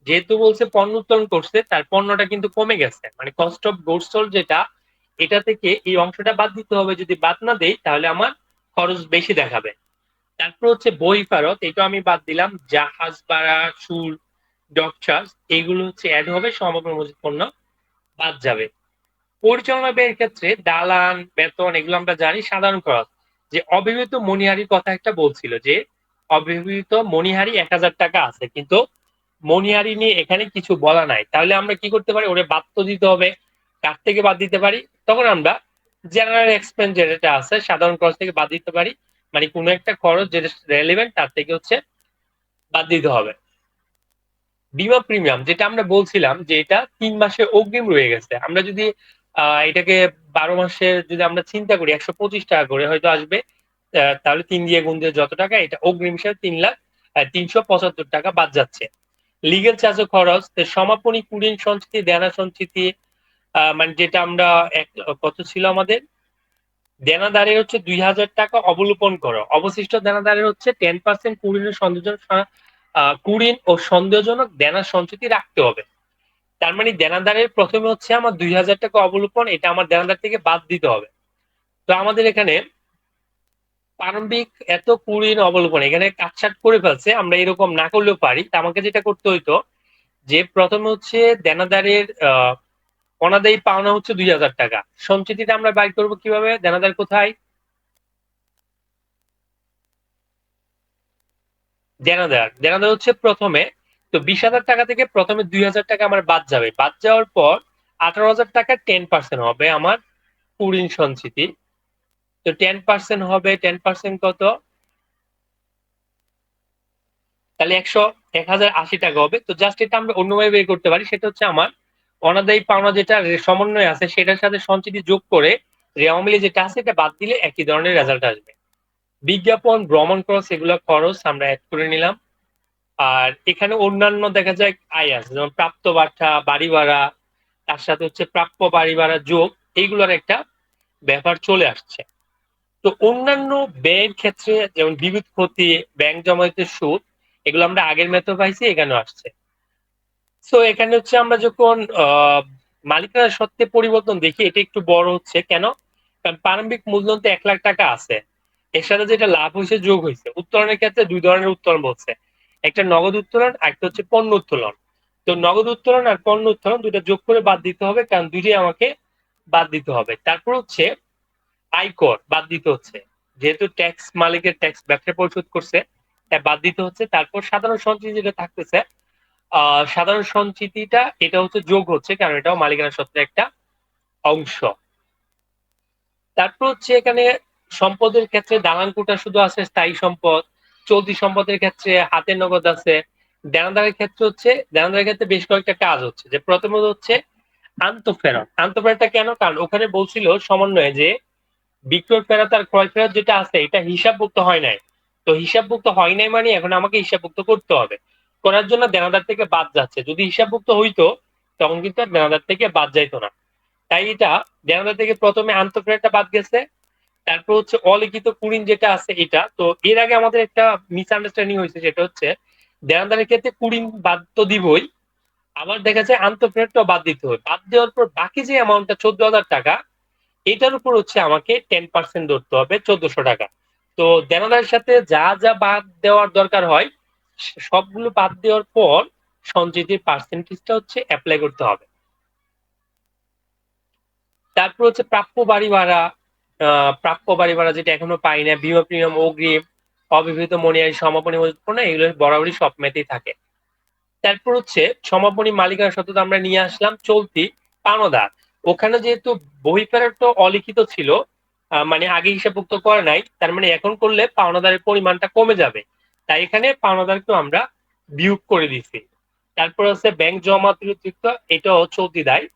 যেহেতু বলছে পণ্য উত্তোলন করছে তার পণ্যটা কিন্তু কমে গেছে, মানে কস্ট অফ গুডস সোল্ড যেটা, এটা থেকে এই অংশটা বাদ দিতে হবে, যদি বাদ না দেই তাহলে আমার খরচ বেশি দেখাবে। তারপর হচ্ছে বই ফেরত, এটা আমি বাদ দিলাম, জাহাজ ভাড়া, শুল্ক, ডক চার্জ এইগুলো হচ্ছে অ্যাড হবে, সমগ্র মজুত পণ্য বাদ যাবে। পরিচালনা ব্যয়ের ক্ষেত্রে দালান, বেতন এগুলো আমরা জানি। সাধারণ খরচ, যে অব্যবহৃত মণিহারির কথা একটা বলছিল, যে অব্যবহৃত মণিহারি 1,000 টাকা আছে, কিন্তু মণিহারি নিয়ে এখানে কিছু বলা নাই, তাহলে আমরা কি করতে পারি, ওরে বাদ তো দিতে হবে, কার থেকে বাদ দিতে পারি, তখন আমরা জেনারেল এক্সপেন্স যেটা আছে সাধারণ খরচ থেকে বাদ দিতে পারি, মানে কোনো একটা খরচ যেটা রেলেভেন্ট তার থেকে হচ্ছে বাদ দিতে হবে। বিমা প্রিমিয়াম যেটা আমরা বলছিলাম যে এটা 3 মাসে অগ্রিম রয়ে গেছে, আমরা যদি এটাকে 12 মাসে যদি আমরা চিন্তা করি 125 টাকা করে হয়তো আসবে, তাহলে 3 দিয়ে গুণ দিয়ে যত টাকা, এটা অগ্রিম হিসাবে 3,375,000 টাকা বাদ যাচ্ছে। লিগেল চার্জ ও খরচ, সমাপনী, কুড়ির সঞ্চিতি, দেনা সঞ্চিতি, মানে যেটা আমরা কত ছিল আমাদের, দেনাদারের হচ্ছে 2,000 টাকা অবলোপন করো, অবশিষ্ট দেনাদারের হচ্ছে 10% কুড়িন ও সন্দেহজনক দেনা সঞ্চিতি রাখতে হবে। তার মানে দেনাদারের প্রথমে হচ্ছে আমার 2,000 টাকা অবলোপন, এটা আমার দেনাদার থেকে বাদ দিতে হবে। তো আমাদের এখানে প্রারম্ভিক এত কুড়িন অবলোপন এখানে কাটছাট করে ফেলছে, আমরা এরকম না করলেও পারি। তা আমাকে যেটা করতে হইতো, যে প্রথমে হচ্ছে দেনাদারের অনাদায়ী পাওনা হচ্ছে 2,000 টাকা, সঞ্চিতিটা আমরা বাইর করবো কিভাবে, দেনাদার কোথায়, দেনাদার, দেনাদার হচ্ছে প্রথমে, তো 20,000 টাকা থেকে প্রথমে 2,000 টাকা আমার বাদ যাবে, বাদ যাওয়ার পর 18,000 টাকা 10% হবে আমার কুড়ির সঞ্চিতি। তো 10% হবে, 10% কত, তাহলে 1,080 টাকা হবে। তো জাস্ট এটা আমরা অন্যভাবে বের করতে পারি, সেটা হচ্ছে আমার অনাদায়ী পাওনা যেটা সমন্বয় আছে সেটার সাথে সঞ্চিতি যোগ করে রেওয়া মিলে যেটা আছে এটা বাদ দিলে একই ধরনের রেজাল্ট আসবে। বিজ্ঞাপন, ভ্রমণ খরচ এগুলো খরচ আমরা অ্যাড করে নিলাম। আর এখানে অন্যান্য দেখা যায় আয় আছে, যেমন প্রাপ্ত বার্তা, বাড়ি ভাড়া, তার সাথে হচ্ছে প্রাপ্য বাড়ি ভাড়া যোগ, এইগুলোর একটা ব্যাপার চলে আসছে। তো অন্যান্য ব্যয়ের ক্ষেত্রে যেমন বিদ্যুৎ ক্ষতি, ব্যাংক জমাইতে সুদ, এগুলো আমরা আগের মেথড পাইছি, এখানেও আসছে। তো এখানে হচ্ছে আমরা যখন মালিকানা সত্ত্বে পরিবর্তন দেখি, এটা একটু বড় হচ্ছে কেন, কারণ প্রারম্ভিক মূলধন তো 1,00,000 টাকা আছে, এর সাথে যেটা লাভ হয়েছে যোগ হয়েছে। উত্তোলনের ক্ষেত্রে দুই ধরনের উত্তোলন বলছে, একটা নগদ উত্তোলন আর একটা হচ্ছে পণ্য উত্তোলন। তো নগদ উত্তোলন আর পণ্য উত্তোলন দুইটা যোগ করে বাদ দিতে হবে, কারণ দুইটাই আমাকে বাদ দিতে হবে। তারপর হচ্ছে আয়কর বাদ দিতে হচ্ছে, যেহেতু ট্যাক্স মালিকের ট্যাক্স ব্যবসা পরিশোধ করছে তাই বাদ দিতে হচ্ছে। তারপর সাধারণ সঞ্চিতি যেটা থাকতেছে, সাধারণ সঞ্চিতিটা এটা হচ্ছে যোগ হচ্ছে, কারণ এটাও মালিকানা সত্ত্বের একটা অংশ। তারপর হচ্ছে এখানে সম্পদের ক্ষেত্রে দালান কোটা শুধু আছে, স্থায়ী সম্পদ, চলতি সম্পদের ক্ষেত্রে হাতে নগদ আছে, দেনাদারের ক্ষেত্রে হচ্ছে, দেনাদারের ক্ষেত্রে বেশ কয়েকটা কাজ হচ্ছে, যে প্রথমত হচ্ছে আন্তঃফেরত। আন্তঃফেরতটা কেন? কারণ ওখানে বলছিল সমন্বয়ে যে বিক্রয় ফেরত আর ক্রয় ফেরত যেটা আছে এটা হিসাবভুক্ত হয় নাই। তো হিসাবভুক্ত হয় নাই মানে এখন আমাকে হিসাবভুক্ত করতে হবে, করার জন্য দেনাদার থেকে বাদ যাচ্ছে। যদি হিসাবভুক্ত হইতো তখন কিন্তু আর দেনাদার থেকে বাদ যাইতো না। তাই এটা দেনাদার থেকে প্রথমে আন্তঃফেরতটা বাদ গেছে। তারপর হচ্ছে অলিখিত কুড়িন যেটা আছে এটা, তো এর আগে আমাদের একটা মিসআন্ডারস্ট্যান্ডিং হয়েছে, যেটা হচ্ছে দেনাদারের ক্ষেত্রে কুড়িন বাদ তো দিবই, আবার দেখা যায় আন্তঃফেরতটাও বাদ দিতে হয়। বাদ দেওয়ার পর বাকি যে অ্যামাউন্টটা 14,000 টাকা, এটার উপর হচ্ছে আমাকে 10% ধরতে হবে, 1400 টাকা। তো দেনাদারের সাথে যা যা বাদ দেওয়ার দরকার হয় সবগুলো বাদ দেওয়ার পর সঞ্চিতির পার্সেন্টেজটা হচ্ছে অ্যাপ্লাই করতে হবে। তারপর হচ্ছে প্রাপ্য বাড়ি ভাড়া। প্রাপ্য বাড়ি ভাড়া যেটা এখনো পাই না, বীমা প্রিমিয়াম, অগ্রিম, অবিবাহিত মনিয়ারি, সমাপনী মজুতপণ্য, এগুলো বরাবরই সব মেতেই থাকে। তারপর হচ্ছে সমাপনী মালিকানা সত্ত্বে আমরা নিয়ে আসলাম চলতি পাওনাদার। ওখানে যেহেতু বহি ফেরত অলিখিত ছিল, মানে আগে হিসাবভুক্ত করে নাই, তার মানে এখন করলে পাওনাদারের পরিমাণটা কমে যাবে, তাই এখানে পাওনাদারকে আমরা বিয়োগ করে দিছি। তারপর হচ্ছে ব্যাংক জমা অতিরিক্ত, এটাও চলতি দায়।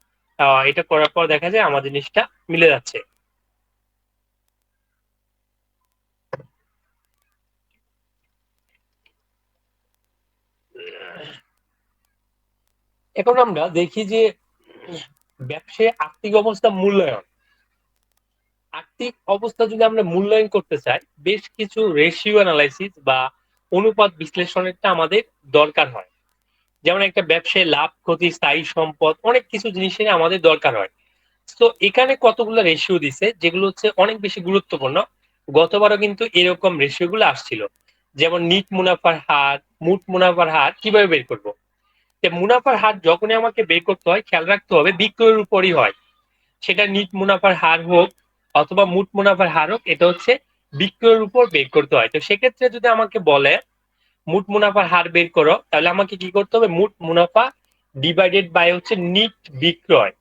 এটা করার পর দেখা যায় আমার জিনিসটা মিলে যাচ্ছে। এখন আমরা দেখি যে ব্যবসায় আর্থিক অবস্থা মূল্যায়ন। আর্থিক অবস্থা যদি আমরা মূল্যায়ন করতে চাই, বেশ কিছু রেশিও অ্যানালাইসিস বা অনুপাত বিশ্লেষণেরটা আমাদের দরকার হয়। যেমন একটা ব্যবসায় লাভ, ক্ষতি, স্থায়ী সম্পদ, অনেক কিছু জিনিসের আমাদের দরকার হয়। তো এখানে কতগুলো রেশিও দিছে যেগুলো হচ্ছে অনেক বেশি গুরুত্বপূর্ণ। গতবারও কিন্তু এরকম রেশিও গুলো আসছিল। যেমন নিট মুনাফার হার, মুট মুনাফার হার কিভাবে বের করব? মুনাফার হার যখনই আমাকে বের করতে হয় খেয়াল রাখতে হবে বিক্রয়ের উপরই হয়। সেটা নিট মুনাফার হার হোক অথবা মুট মুনাফার হার হোক, এটা হচ্ছে বিক্রয়ের উপর বের করতে হয়। তো সেক্ষেত্রে যদি আমাকে বলে মুট মুনাফার হার বের করো, তাহলে আমাকে কি করতে হবে? মুট মুনাফা ডিভাইডেড বাই হচ্ছে নিট বিক্রয়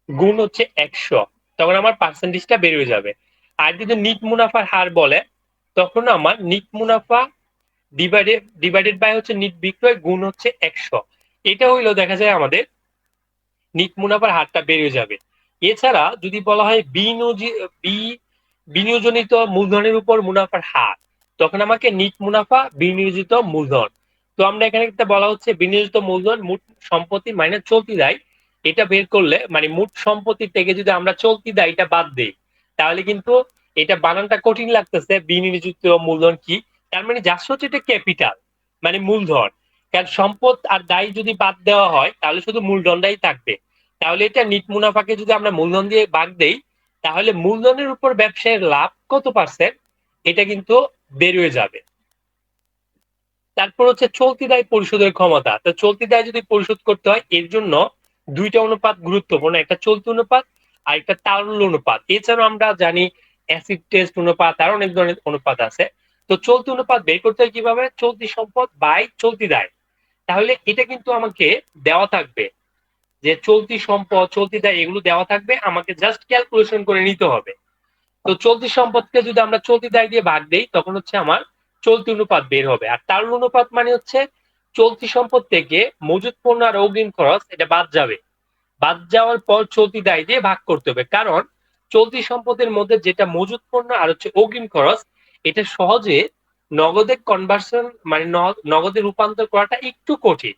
গুণ হচ্ছে 100, তখন আমার পার্সেন্টেজটা বের হয়ে যাবে। আর যদি নিট মুনাফার হার বলে, তখন আমার নিট মুনাফা ডিভাইডেড ডিভাইডেড বাই হচ্ছে নিট বিক্রয় গুণ হচ্ছে 100। এটা হইলেও দেখা যায় আমাদের নিট মুনাফার হারটা বেড়ে যাবে। এছাড়া যদি বলা হয় বিনিয়োজনিত মূলধনের উপর মুনাফার হার, তখন আমাকে নিট মুনাফা বিনিয়োজিত মূলধন। তো আমরা এখানে একটা বলা হচ্ছে বিনিয়োজিত মূলধন মোট সম্পত্তি মাইনাস চলতি দায়, এটা বের করলে মানে মোট সম্পত্তি থেকে যদি আমরা চলতি দায়টা বাদ দিই, তাহলে কিন্তু এটা বানানটা কঠিন লাগতেছে, বিনিয়োজিত মূলধন কি, তার মানে যাচ্ছে হচ্ছে এটা ক্যাপিটাল মানে মূলধন। কারণ সম্পদ আর দায় যদি বাদ দেওয়া হয় তাহলে শুধু মূলধনটাই থাকবে। তাহলে এটা নিট মুনাফাকে যদি আমরা মূলধন দিয়ে ভাগ দেই, তাহলে মূলধনের উপর ব্যবসায়ের লাভ কত পার্সেন্ট, এটা কিন্তু বের হয়ে যাবে। তারপর হচ্ছে চলতি দায় পরিশোধের ক্ষমতা। তো চলতি দায় যদি পরিশোধ করতে হয়, এর জন্য দুইটা অনুপাত গুরুত্বপূর্ণ, একটা চলতি অনুপাত আর একটা তারল্য অনুপাত। এছাড়াও আমরা জানি অ্যাসিড টেস্ট অনুপাত, আর অনেক ধরনের অনুপাত আছে। তো চলতি অনুপাত বের করতে হয় কিভাবে? চলতি সম্পদ বাই চলতি দায়। তাহলে এটা কিন্তু আমাকে দেওয়া থাকবে, যে চলতি সম্পদ, চলতি দায় এগুলো দেওয়া থাকবে, আমাকে জাস্ট ক্যালকুলেশন করে নিতে হবে। তো চলতি সম্পদকে যদি আমরা চলতি দায় দিয়ে ভাগ দেই, তখন হচ্ছে আমার চলতি অনুপাত বের হবে। আর তারল্য অনুপাত মানে হচ্ছে চলতি সম্পদ থেকে মজুত পণ্য আর অগ্রিম খরচ এটা বাদ যাবে, বাদ যাওয়ার পর চলতি দায় দিয়ে ভাগ করতে হবে। কারণ চলতি সম্পদের মধ্যে যেটা মজুত পণ্য আর হচ্ছে অগ্রিম খরচ, এটা সহজে নগদে কনভার্সন মানে নগদে রূপান্তর করাটা একটু কঠিন।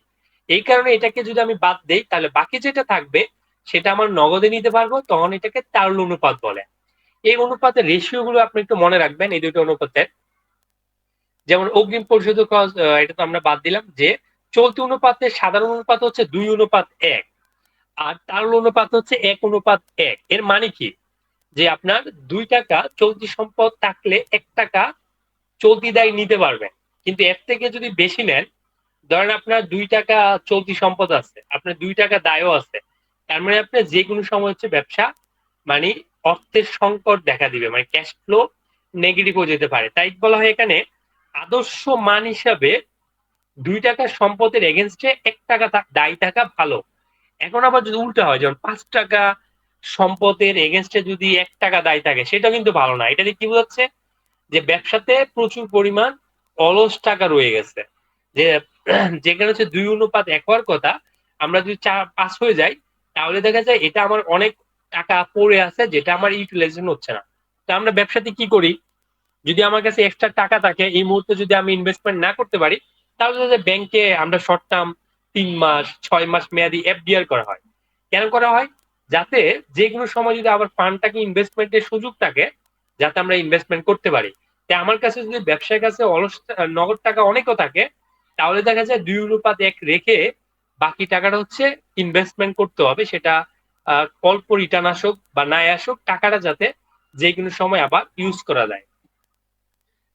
এই কারণে এটাকে যদি আমি বাদ দেই, তাহলে বাকি যেটা থাকবে সেটা আমার নগদে নিতে পারবো, তখন এটাকে তারল্য অনুপাত বলে। এই অনুপাতের রেশিও গুলো আপনি একটু মনে রাখবেন, এই দুটো অনুপাতের। যেমন অগ্রিম পরিশোধ খরচ, এটা তো আমরা বাদ দিলাম, যে চলতি অনুপাতের সাধারণ অনুপাত হচ্ছে 2:1, আর তারল্য অনুপাত হচ্ছে 1:1। এর মানে কি? যে আপনার 2 টাকা চলতি সম্পদ থাকলে 1 টাকা চলতি দায় নিতে পারবেন। কিন্তু এর থেকে যদি বেশি নেন, ধরেন আপনার 2 টাকা চলতি সম্পদ আছে, আপনার 2 টাকা দায়ও আছে, তার মানে আপনার যে কোনো সময় হচ্ছে ব্যবসা মানে অর্থের সংকট দেখা দিবে, মানে ক্যাশ ফ্লো নেগেটিভ হয়ে যেতে পারে। তাই বলা হয় এখানে আদর্শ মান হিসাবে 2 টাকা সম্পদের এগেনস্টে 1 টাকা দায় থাকা ভালো। এখন আবার যদি উল্টা হয়, যেমন 5 টাকা সম্পদের এগেনস্টে যদি 1 টাকা দায় থাকে, সেটা কিন্তু ভালো না। এটা দিয়ে কি বোঝাচ্ছে? যে ব্যবসাতে প্রচুর পরিমাণ অলস টাকা রয়ে গেছে, যে যেখানে হচ্ছে 2:1 হওয়ার কথা, আমরা যদি 4-5 হয়ে যাই, তাহলে দেখা যায় এটা আমার অনেক টাকা পড়ে আছে যেটা আমার ইউটিলাইজেশন হচ্ছে না। তো আমরা ব্যবসাতে কি করি, যদি আমার কাছে এক্সট্রা টাকা থাকে এই মুহূর্তে যদি আমি ইনভেস্টমেন্ট না করতে পারি, তাহলে ব্যাংকে আমরা শর্ট টার্ম 3 মাস 6 মাস মেয়াদি এফডিআর করা হয়। কেন করা হয়? যাতে যে কোনো সময় যদি আবার ফান্ডটাকে ইনভেস্টমেন্টের সুযোগ থাকে, যাতে আমরা ইনভেস্টমেন্ট করতে পারি। তাই আমার কাছে যদি ব্যবসার কাছে অলস নগদ টাকা অনেকও থাকে, তাহলে দেখা যায় 2:1 রেখে বাকি টাকাটা হচ্ছে ইনভেস্টমেন্ট করতে হবে। সেটা অল্প রিটার্ন আসুক বা নাই আসুক, টাকাটা যাতে যে কোনো সময় আবার ইউজ করা যায়।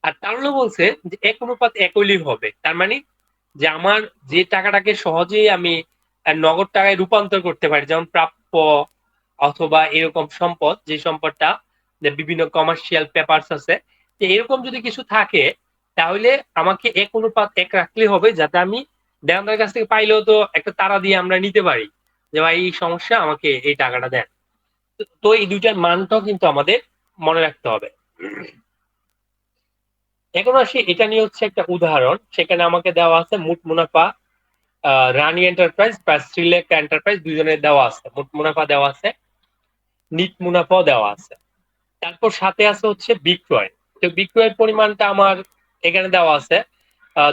আর তাহলে বলছে যে 1:1 হইলেই হবে। তার মানে যে আমার যে টাকাটাকে সহজেই আমি নগদ টাকায় রূপান্তর করতে পারি, যেমন প্রাপ্য অথবা এরকম সম্পদ, যে সম্পদটা বিভিন্ন কমার্শিয়াল পেপারস আছে, তো এরকম যদি কিছু থাকে, তাহলে আমাকে 1:1 রাখলে হবে, যাতে আমি দেওয়ানদার কাছ থেকে পাইলেও তো একটা তাড়া দিয়ে আমরা নিতে পারি যে ভাই এই সমস্যা, আমাকে এই টাকাটা দেন। তো এই দুইটার মানটাও কিন্তু আমাদের মনে রাখতে হবে। এখন আসি, এটা নিয়ে হচ্ছে একটা উদাহরণ, সেখানে আমাকে দেওয়া আছে মোট মুনাফা রানি এন্টারপ্রাইজ বা শ্রীলেখা এন্টারপ্রাইজ দুজনের দেওয়া আছে, মোট মুনাফা দেওয়া আছে, নিট মুনাফাও দেওয়া আছে। তারপর সাথে আছে হচ্ছে বিক্রয়। তো বিক্রয়ের পরিমাণটা আমার এখানে দেওয়া আছে,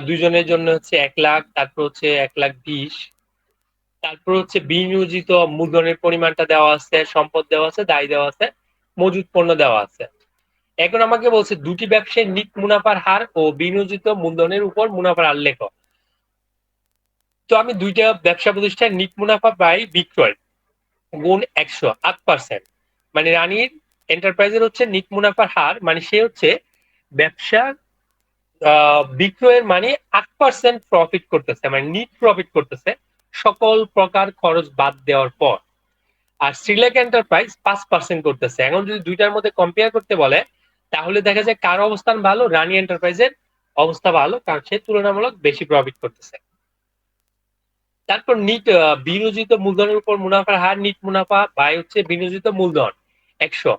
দুজনের জন্য হচ্ছে 1 লাখ, তারপর হচ্ছে 1,20,000, তারপর হচ্ছে বিনিয়োজিত মূলধনের পরিমাণটা দেওয়া আছে, সম্পদ দেওয়া আছে, দায় দেওয়া আছে, মজুত পণ্য দেওয়া আছে। এখন আমাকে বলছে দুটি ব্যবসায় নিট মুনাফার হার ও বিনিয়োজিত মূলধনের উপর মুনাফার হার লেখো। তো আমি দুইটা ব্যবসা প্রতিষ্ঠান নিট মুনাফা বাই বিক্রয় গুণ 100 8%, মানে রানীর এন্টারপ্রাইজের হচ্ছে নিট মুনাফার হার, মানে সে হচ্ছে ব্যবসা বিক্রয়ের মানে 8% প্রফিট করতেছে, মানে নিট প্রফিট করতেছে সকল প্রকার খরচ বাদ দেওয়ার পর। আর শ্রীলেখা এন্টারপ্রাইজ 5% করতেছে। এখন যদি দুইটার মধ্যে কম্পেয়ার করতে বলে, তাহলে দেখা যায় কার অবস্থান ভালো, রানী এন্টারপ্রাইজের অবস্থা ভালো, কারণ সে তুলনামূলক বেশি প্রফিট করতেছে। তারপর নিট বিনিয়োজিত মূলধনের উপর মুনাফার হার, নিট মুনাফা বাই হচ্ছে বিনিয়োজিত মূলধন 100।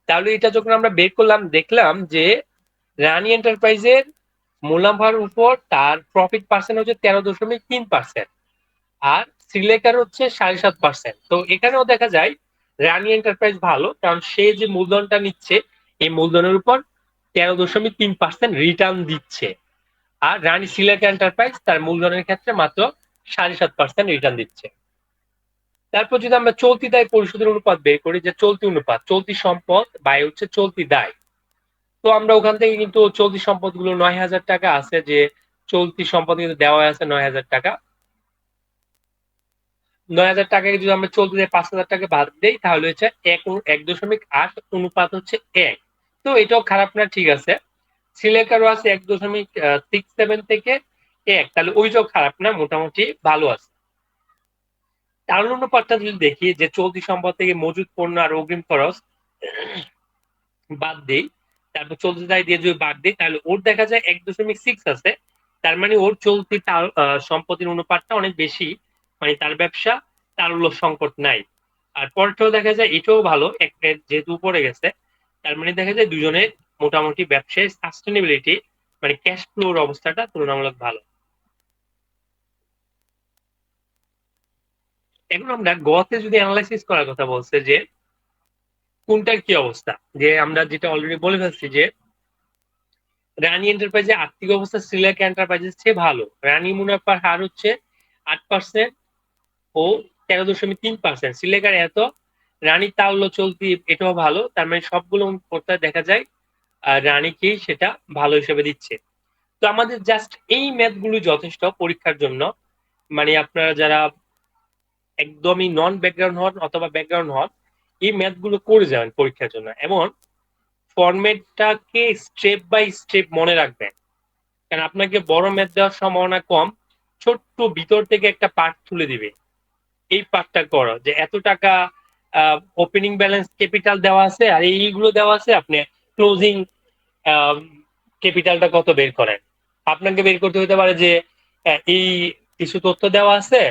তাহলে এটা যখন আমরা বের করলাম, দেখলাম যে রানী এন্টারপ্রাইজের মুনাফার উপর তার প্রফিট পার্সেন্ট হচ্ছে 13.3%, আর শ্রীলেখার হচ্ছে 7.5%। তো এখানেও দেখা যায় রানী এন্টারপ্রাইজ ভালো, কারণ সে যে মূলধনটা নিচ্ছে এই মূলধনের উপর 13.3% রিটার্ন দিচ্ছে। আর রানী শ্রীলেখা এন্টারপ্রাইজ তার মূলধনের ক্ষেত্রে মাত্র 7.5% রিটার্ন দিচ্ছে। তারপর যদি আমরা চলতি দায় পরিশোধের অনুপাত বের করি, যে চলতি অনুপাত, চলতি সম্পদ বাই হচ্ছে চলতি দায়। তো আমরা ওখান থেকে কিন্তু চলতি সম্পদ গুলো 9,000 টাকা আছে, যে চলতি সম্পদ কিন্তু দেওয়া আছে 9,000 টাকা। 9,000 টাকাকে যদি আমরা চলতি দায় 5,000 টাকা বাদ দেই, তাহলে হচ্ছে 1.8 অনুপাত হচ্ছে 1। তো এটাও খারাপ না, ঠিক আছে। শ্রীলেখারও আছে 1.67 থেকে 1, তাহলে ওইটাও খারাপ না, মোটামুটি ভালো আছে। তার অনুপাতটা যদি দেখি, যে চলতি সম্পদ থেকে মজুত পণ্য আর অগ্রিম খরচ বাদ দিই, তারপর চলতি দায় দিয়ে যদি বাদ দিই, তাহলে ওর দেখা যায় 1.6 আছে। তার মানে ওর চলতি সম্পত্তির অনুপাতটা অনেক বেশি, মানে তার ব্যবসা তারল্য সংকট নাই। আর পরটাও দেখা যায় এটাও ভালো, যেহেতু উপরে গেছে, তার মানে দেখা যায় দুজনের মোটামুটি ব্যবসায় সাস্টেনেবিলিটি, মানে ক্যাশ ফ্লোর অবস্থাটা তুলনামূলক ভালো। এখন আমরা গতে যদি অ্যানালাইসিস করার কথা বলছে, যে কোনটার কি অবস্থা, যে আমরা যেটা অলরেডি বলে ফেলছি যে রানী এন্টারপ্রাইজের আর্থিক অবস্থা শ্রীলেখা এন্টারপ্রাইজের চেয়ে ভালো। রানী মুনাফার হার হচ্ছে 8% ও 13.3%, শ্রীলেখার এত, রানী তাল্য চলতি এটাও ভালো। তার মানে সবগুলো কোথায় দেখা যায় রানীকেই সেটা ভালো হিসেবে দিচ্ছে। তো আমাদের জাস্ট এই ম্যাথ গুলো যথেষ্ট পরীক্ষার জন্য, মানে আপনারা যারা একদমই নন ব্যাকগ্রাউন্ড হন অথবা ব্যাকগ্রাউন্ড হন, এই ম্যাথ গুলো করে যাবেন পরীক্ষার জন্য। এমন ফরম্যাটটাকে স্টেপ বাই স্টেপ মনে রাখবেন, কারণ আপনাকে বড় ম্যাথ দেওয়ার সম্ভাবনা কম, ছোট্ট ভিতর থেকে একটা পার্ট তুলে দিবে, এই পার্টটা করো, যে এত টাকা ওপেনিং ব্যালেন্স ক্যাপিটাল দেওয়া আছে আর এইগুলো দেওয়া আছে, আপনি ক্লোজিং ক্যাপিটালটা কত বের করেন। আপনাকে বের করতে হতে পারে যে এই কিছু তথ্য দেওয়া আছে,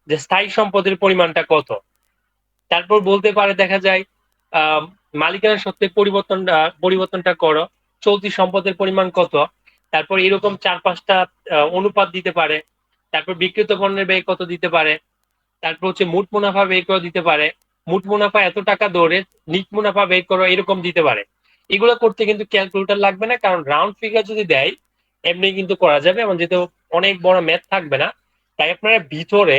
যে স্থায়ী সম্পদের পরিমাণটা কত। তারপর বলতে পারে দেখা যায় আহ মালিকানা সত্ত্বে পরিবর্তনটা করো, চলতি সম্পদের পরিমাণ কত। তারপর এরকম 4-5টা অনুপাত দিতে পারে, তারপর বিক্রিত পণ্যের ব্যয় কত দিতে পারে, তারপর হচ্ছে মোট মুনাফা বের করে দিতে পারে, মোট মুনাফা এত টাকা ধরে নিট মুনাফা বের করো এরকম দিতে পারে। এগুলো করতে কিন্তু ক্যালকুলেটর লাগবে না, কারণ রাউন্ড ফিগার যদি দেয় এমনি কিন্তু করা যাবে, এবং যেহেতু অনেক বড় ম্যাথ থাকবে না, তাই আপনারা ভিতরে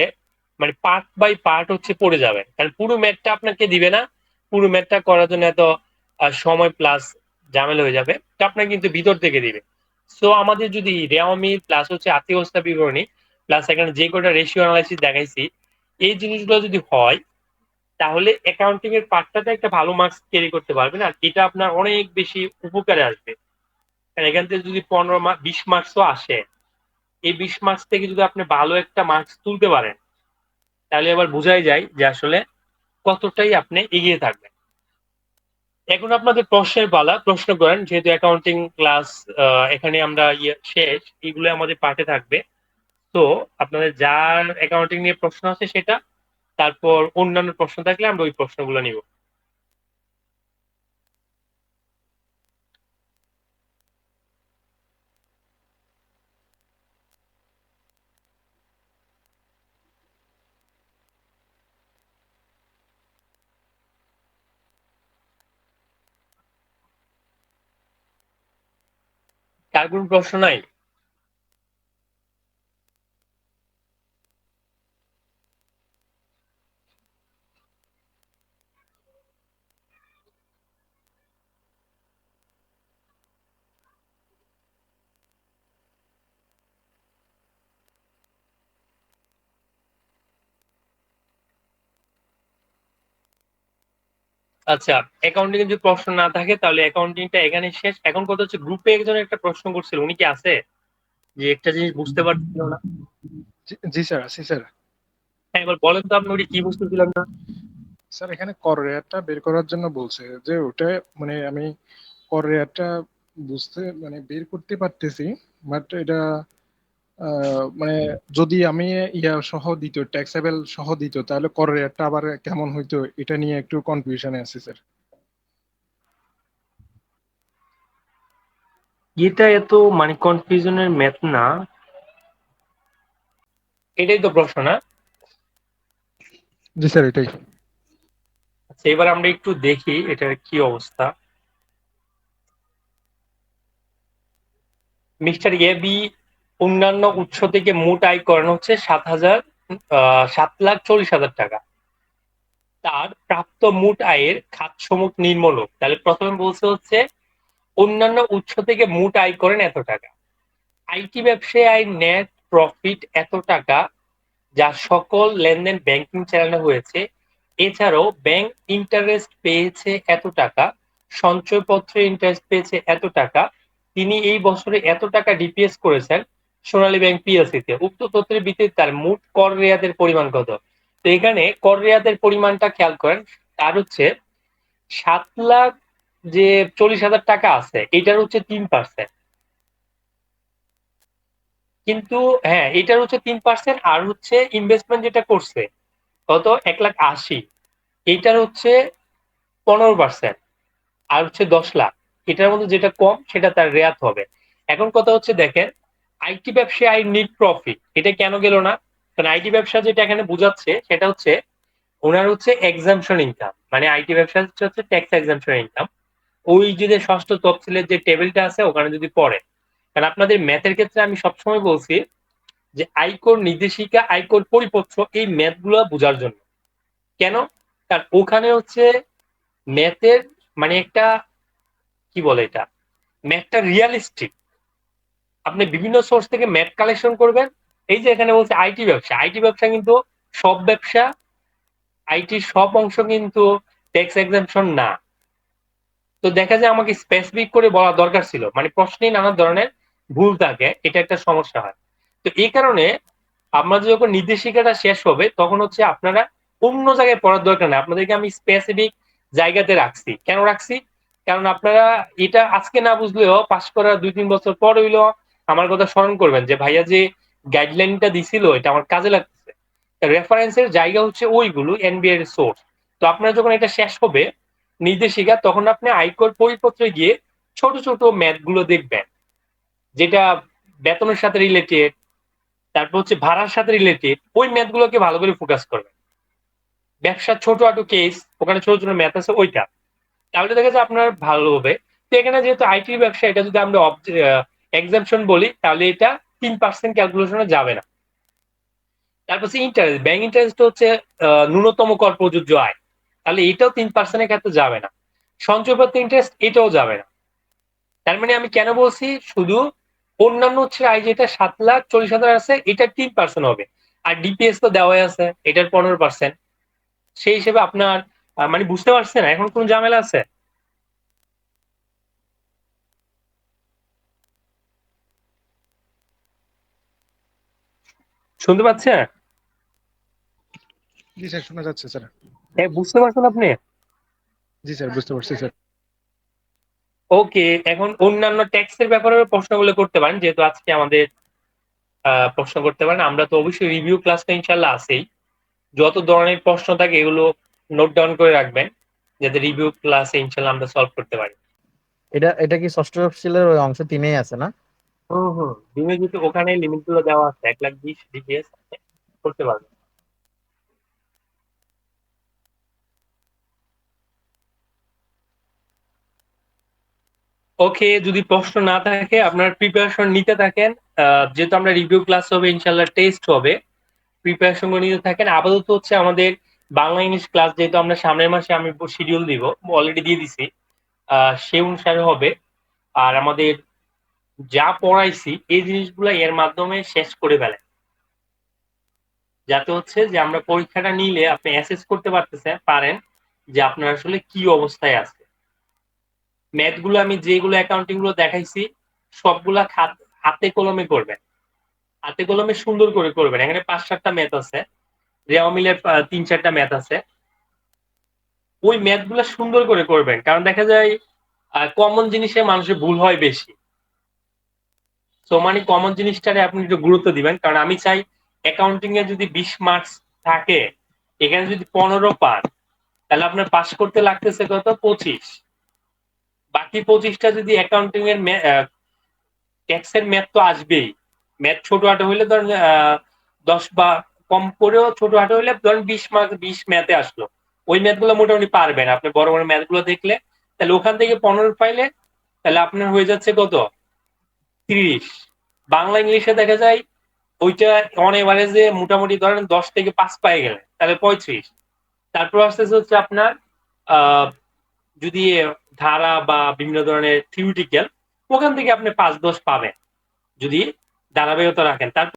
মানে পার্ট বাই পার্ট হচ্ছে পড়ে যাবে, কারণ পুরো ম্যাথটা আপনাকে দিবে না। পুরো ম্যাথটা করার জন্য এত সময় প্লাস ঝামেলা হয়ে যাবে, তো আপনাকে কিন্তু ভিতর থেকে দিবে। সো আমাদের যদি রেওয়ামি প্লাস হচ্ছে আর্থিক অবস্থা বিবরণী প্লাস এখানে যে কটা রেশিও অ্যানালাইসিস দেখাইছি, এই জিনিসগুলো যদি হয় তাহলে অ্যাকাউন্টিং এর পার্টটাতে একটা ভালো মার্কস ক্যারি করতে পারবেন, আর এটা আপনার অনেক বেশি উপকারে আসবে। কারণ এখান থেকে যদি 15 20 মার্কসও আসে, এই 20 মার্কস থেকে যদি আপনি ভালো একটা মার্কস তুলতে পারেন, তাহলে এবার বোঝাই যায় যে আসলে কতটাই আপনি এগিয়ে থাকবেন। এখন আপনাদের প্রশ্নের পালা, প্রশ্ন করেন, যেহেতু অ্যাকাউন্টিং ক্লাস এখানে আমরা শেষ, এগুলো আমাদের পাঠে থাকবে। তো আপনাদের যার অ্যাকাউন্টিং নিয়ে প্রশ্ন আছে সেটা, তারপর অন্যান্য প্রশ্ন থাকলে আমরা ওই প্রশ্নগুলো নিব। কার কোনো প্রশ্ন নাই? আচ্ছা, অ্যাকাউন্টিং এর যদি প্রশ্ন না থাকে তাহলে অ্যাকাউন্টিংটা এখানে শেষ। এখন কথা হচ্ছে, গ্রুপে একজন একটা প্রশ্ন করছিল, উনি কি আছে? যে একটা জিনিস বুঝতে পারছিল না। জি জি স্যার, আছি স্যার। হ্যাঁ, এবার বলেন তো আপনি ওটা কি বুঝতেছিলেন না। স্যার এখানে কর রেয়ারটা বের করার জন্য বলছে যে ওটা, মানে আমি কর রেয়ারটা বুঝতে মানে বের করতে পারতেছি, বাট এটা মানে যদি আমি ইয়া সহ দিত, ট্যাক্সেবল সহ দিত, তাহলে কর রেয়ারটা আবার কেমন হইতো, এটা নিয়ে একটু কনফিউশনে আছি স্যার। এটা এত মানে কনফিউশনের ম্যাথ না, এটাই তো প্রশ্ন না? জি স্যার, এটাই। আচ্ছা, এবার আমরা একটু দেখি এটার কি অবস্থা। মিস্টার এ বি অন্যান্য উৎস থেকে মোট আয় করেন হচ্ছে 7,40,000 টাকা। তার প্রাপ্ত মোট আয়ের খাতসমূহ নিম্নরূপ। তাহলে প্রথমে বলছে হচ্ছে অন্যান্য উৎস থেকে মোট আয় করেন এত টাকা। আইটি ব্যবসায় আয় নেট প্রফিট এত টাকা, যা সকল লেনদেন ব্যাংকিং চ্যানেলে হয়েছে। এছাড়াও ব্যাংক ইন্টারেস্ট পেয়েছে এত টাকা, সঞ্চয়পত্রে ইন্টারেস্ট পেয়েছে এত টাকা। তিনি এই বছরে এত টাকা ডিপিএস করেছেন সোনালী ব্যাংক পিএলসি তে। উক্ত তথ্যের ভিত্তিতে তার মোট কর রেয়াতের পরিমাণ কত? তো এখানে কর রেয়াতের পরিমাণটা খেয়াল করেন। তার হচ্ছে 7,40,000 যে 40,000 টাকা আছে, এটার হচ্ছে 3%। কিন্তু হ্যাঁ, এটার হচ্ছে 3%, আর হচ্ছে ইনভেস্টমেন্ট যেটা করছে কত, 1,80,000, এইটার হচ্ছে 15%, আর হচ্ছে 10 লাখ। এটার মধ্যে যেটা কম সেটা তার রেয়াত হবে। এখন কথা হচ্ছে দেখেন, আইটি ব্যবসায় আই নিট প্রফিট, এটা কেন গেল না? কারণ আইটি ব্যবসা যেটা এখানে বোঝাচ্ছে সেটা হচ্ছে ওনার হচ্ছে এক্সাম্পশন ইনকাম, মানে আইটি ব্যবসা হচ্ছে ট্যাক্স এক্সাম্পশন ইনকাম। ওই যে ষষ্ঠ তফসিলের যে টেবিলটা আছে ওখানে যদি পড়ে, কারণ আপনাদের ম্যাথের ক্ষেত্রে আমি সবসময় বলছি যে আয়কর নির্দেশিকা, আয়কর পরিপত্র, এই ম্যাথ গুলো বোঝার জন্য। কেন? কারণ ওখানে হচ্ছে ম্যাথের মানে একটা কি বলে এটা, ম্যাথটা রিয়ালিস্টিক। আপনি বিভিন্ন সোর্স থেকে ম্যাথ কালেকশন করবেন। এই যে এখানে বলছে আইটি ব্যবসা, আইটি ব্যবসা কিন্তু সব ব্যবসা, আইটির সব অংশ কিন্তু ট্যাক্স এক্সাম্পশন না। তো দেখা যায় আমাকে স্পেসিফিক করে বলা দরকার ছিল, মানে প্রশ্নে নানা ধরনের ভুল থাকে, এটা একটা সমস্যা হয়। তো এই কারণে আমাদের যখন নির্দেশিকাটা শেষ হবে তখন হচ্ছে আপনারা অন্য জায়গায় পড়ার দরকার নেই, আপনাদেরকে আমি স্পেসিফিক জায়গাতে রাখছি। কেন রাখছি? কারণ আপনারা এটা আজকে না বুঝলেও পাশ করার 2-3 বছর পর হইলো আমার কথা স্মরণ করবেন যে ভাইয়া যে গাইডলাইনটা দিছিল এটা আমার কাজে লাগতেছে। রেফারেন্সের জায়গা হচ্ছে ওইগুলো এনবিআর এর সোর্স। তো আপনারা যখন এটা শেষ হবে নির্দেশিকা, তখন আপনি আয়কর পরিপত্রে গিয়ে ছোট ছোট ম্যাথ গুলো দেখবেন, যেটা বেতনের সাথে রিলেটেড, তারপর হচ্ছে ভাড়ার সাথে রিলেটেড ওই ম্যাথ গুলোকে ভালো করে ফোকাস করবেন। ব্যবসার ছোটখাটো কেস, ওখানে ছোট ছোট ম্যাথ আছে ওইটা, তাহলে দেখা যায় আপনার ভালো হবে। তো এখানে যেহেতু আইটির ব্যবসা, এটা যদি আমরা এক্সাম্পশন বলি তাহলে এটা 3% ক্যালকুলেশনে যাবে না। তারপর হচ্ছে ইন্টারেস্ট, ব্যাংক ইন্টারেস্ট হচ্ছে ন্যূনতম কর প্রযোজ্য আয়, তাহলে এটাও 3%-এর ক্ষেত্রে যাবে না। সঞ্চয়পত্র ইন্টারেস্ট এটাও যাবে না। তার মানে আমি কেন বলছি, শুধু অন্যান্য হচ্ছে আয় যেটা 7,40,000 আছে এটা 3% হবে, আর ডিপিএস তো দেওয়াই আছে এটার 15%। সেই হিসেবে আপনার মানে বুঝতে পারছেন এখন কোন ঝামেলা আছে? শুনতে পাচ্ছেন? জি স্যার, শোনা যাচ্ছে স্যার। হ্যাঁ, বুঝতে পারছেন আপনি? জি স্যার, বুঝতে পারছি স্যার। ওকে, এখন অন্যান্য ট্যাক্সের ব্যাপারে প্রশ্নগুলো করতে পারেন, যেহেতু আজকে আমাদের প্রশ্ন করতে পারেন। আমরা তো অবশ্যই রিভিউ ক্লাসটা ইনশাল্লাহ আছেই, যত ধরনের প্রশ্ন থাকে এগুলো নোট ডাউন করে রাখবেন, যাতে রিভিউ ক্লাসে ইনশাল্লাহ আমরা সলভ করতে পারি। এটা এটা কি ষষ্ঠ তফসিলের ওই অংশ 3-এই আছে না? হুম হুম, বিমে যদি ওখানে লিমিট গুলো দেওয়া আছে 1,20,000 ডিপিএস করতে পারবেন। ওকে, যদি প্রশ্ন না থাকে আপনার প্রিপারেশন নিতে থাকেন। যেহেতু আমরা রিভিউ ক্লাস হবে ইনশাল্লাহ, টেস্ট হবে, প্রিপারেশন নিতে থাকেন। আপাতত হচ্ছে আমাদের বাংলা ইংলিশ ক্লাস, যেহেতু আমরা সামনের মাসে আমি শিডিউল দিব, অলরেডি দিয়ে দিছি, সে অনুসারে হবে। আর আমাদের যা পড়াইছি এই জিনিসগুলো এর মাধ্যমে শেষ করে ফেলে, যাতে হচ্ছে যে আমরা পরীক্ষাটা নিলে আপনি অ্যাসেস করতে পারেন যে আপনার আসলে কি অবস্থায় আছে। ম্যাথ গুলো আমি যেগুলো অ্যাকাউন্টিং গুলো দেখাইছি সবগুলা হাতে কলমে করবেন, হাতে কলমে সুন্দর করে করবেন। এখানে 5-7টা ম্যাথ আছে, রেওয়া মিলের 3-4টা ম্যাথ আছে, ওই ম্যাথ গুলা সুন্দর করে করবেন। কারণ দেখা যায় কমন জিনিসে মানুষের ভুল হয় বেশি। তো মানে কমন জিনিসটারে আপনি একটু গুরুত্ব দিবেন, কারণ আমি চাই অ্যাকাউন্টিং এ যদি 20 মার্কস থাকে, এখানে যদি 15 পান, তাহলে আপনার পাস করতে লাগতেছে কত, 25। বাকি 25টা যদি অ্যাকাউন্টিং এর ট্যাক্সের ম্যাথ তো আসবেই। ম্যাথ ছোটখাটো হইলে ধরেন 10 বা কম করেও ছোটখাটো হইলে ধরেন 20 মার্ক, 20 ম্যাথে আসলো, ওই ম্যাথ গুলো মোটামুটি পারবেন আপনি বড় বড় ম্যাথ গুলো দেখলে। তাহলে ওখান থেকে 15 পাইলে তাহলে আপনার হয়ে যাচ্ছে কত, 30। বাংলা ইংলিশে দেখা যায় ওইটা অন এভারেজে মোটামুটি ধরেন 10 থেকে 5 পাই গেলে তাহলে 35। তারপর আসতেছে হচ্ছে আপনার আহ যদি ধারা বা বিভিন্ন ধরনের থিওরিটিক্যাল, ওখান থেকে আপনি 5-10 পাবেন যদি ধারাবাহিকতা রাখেন। তারপর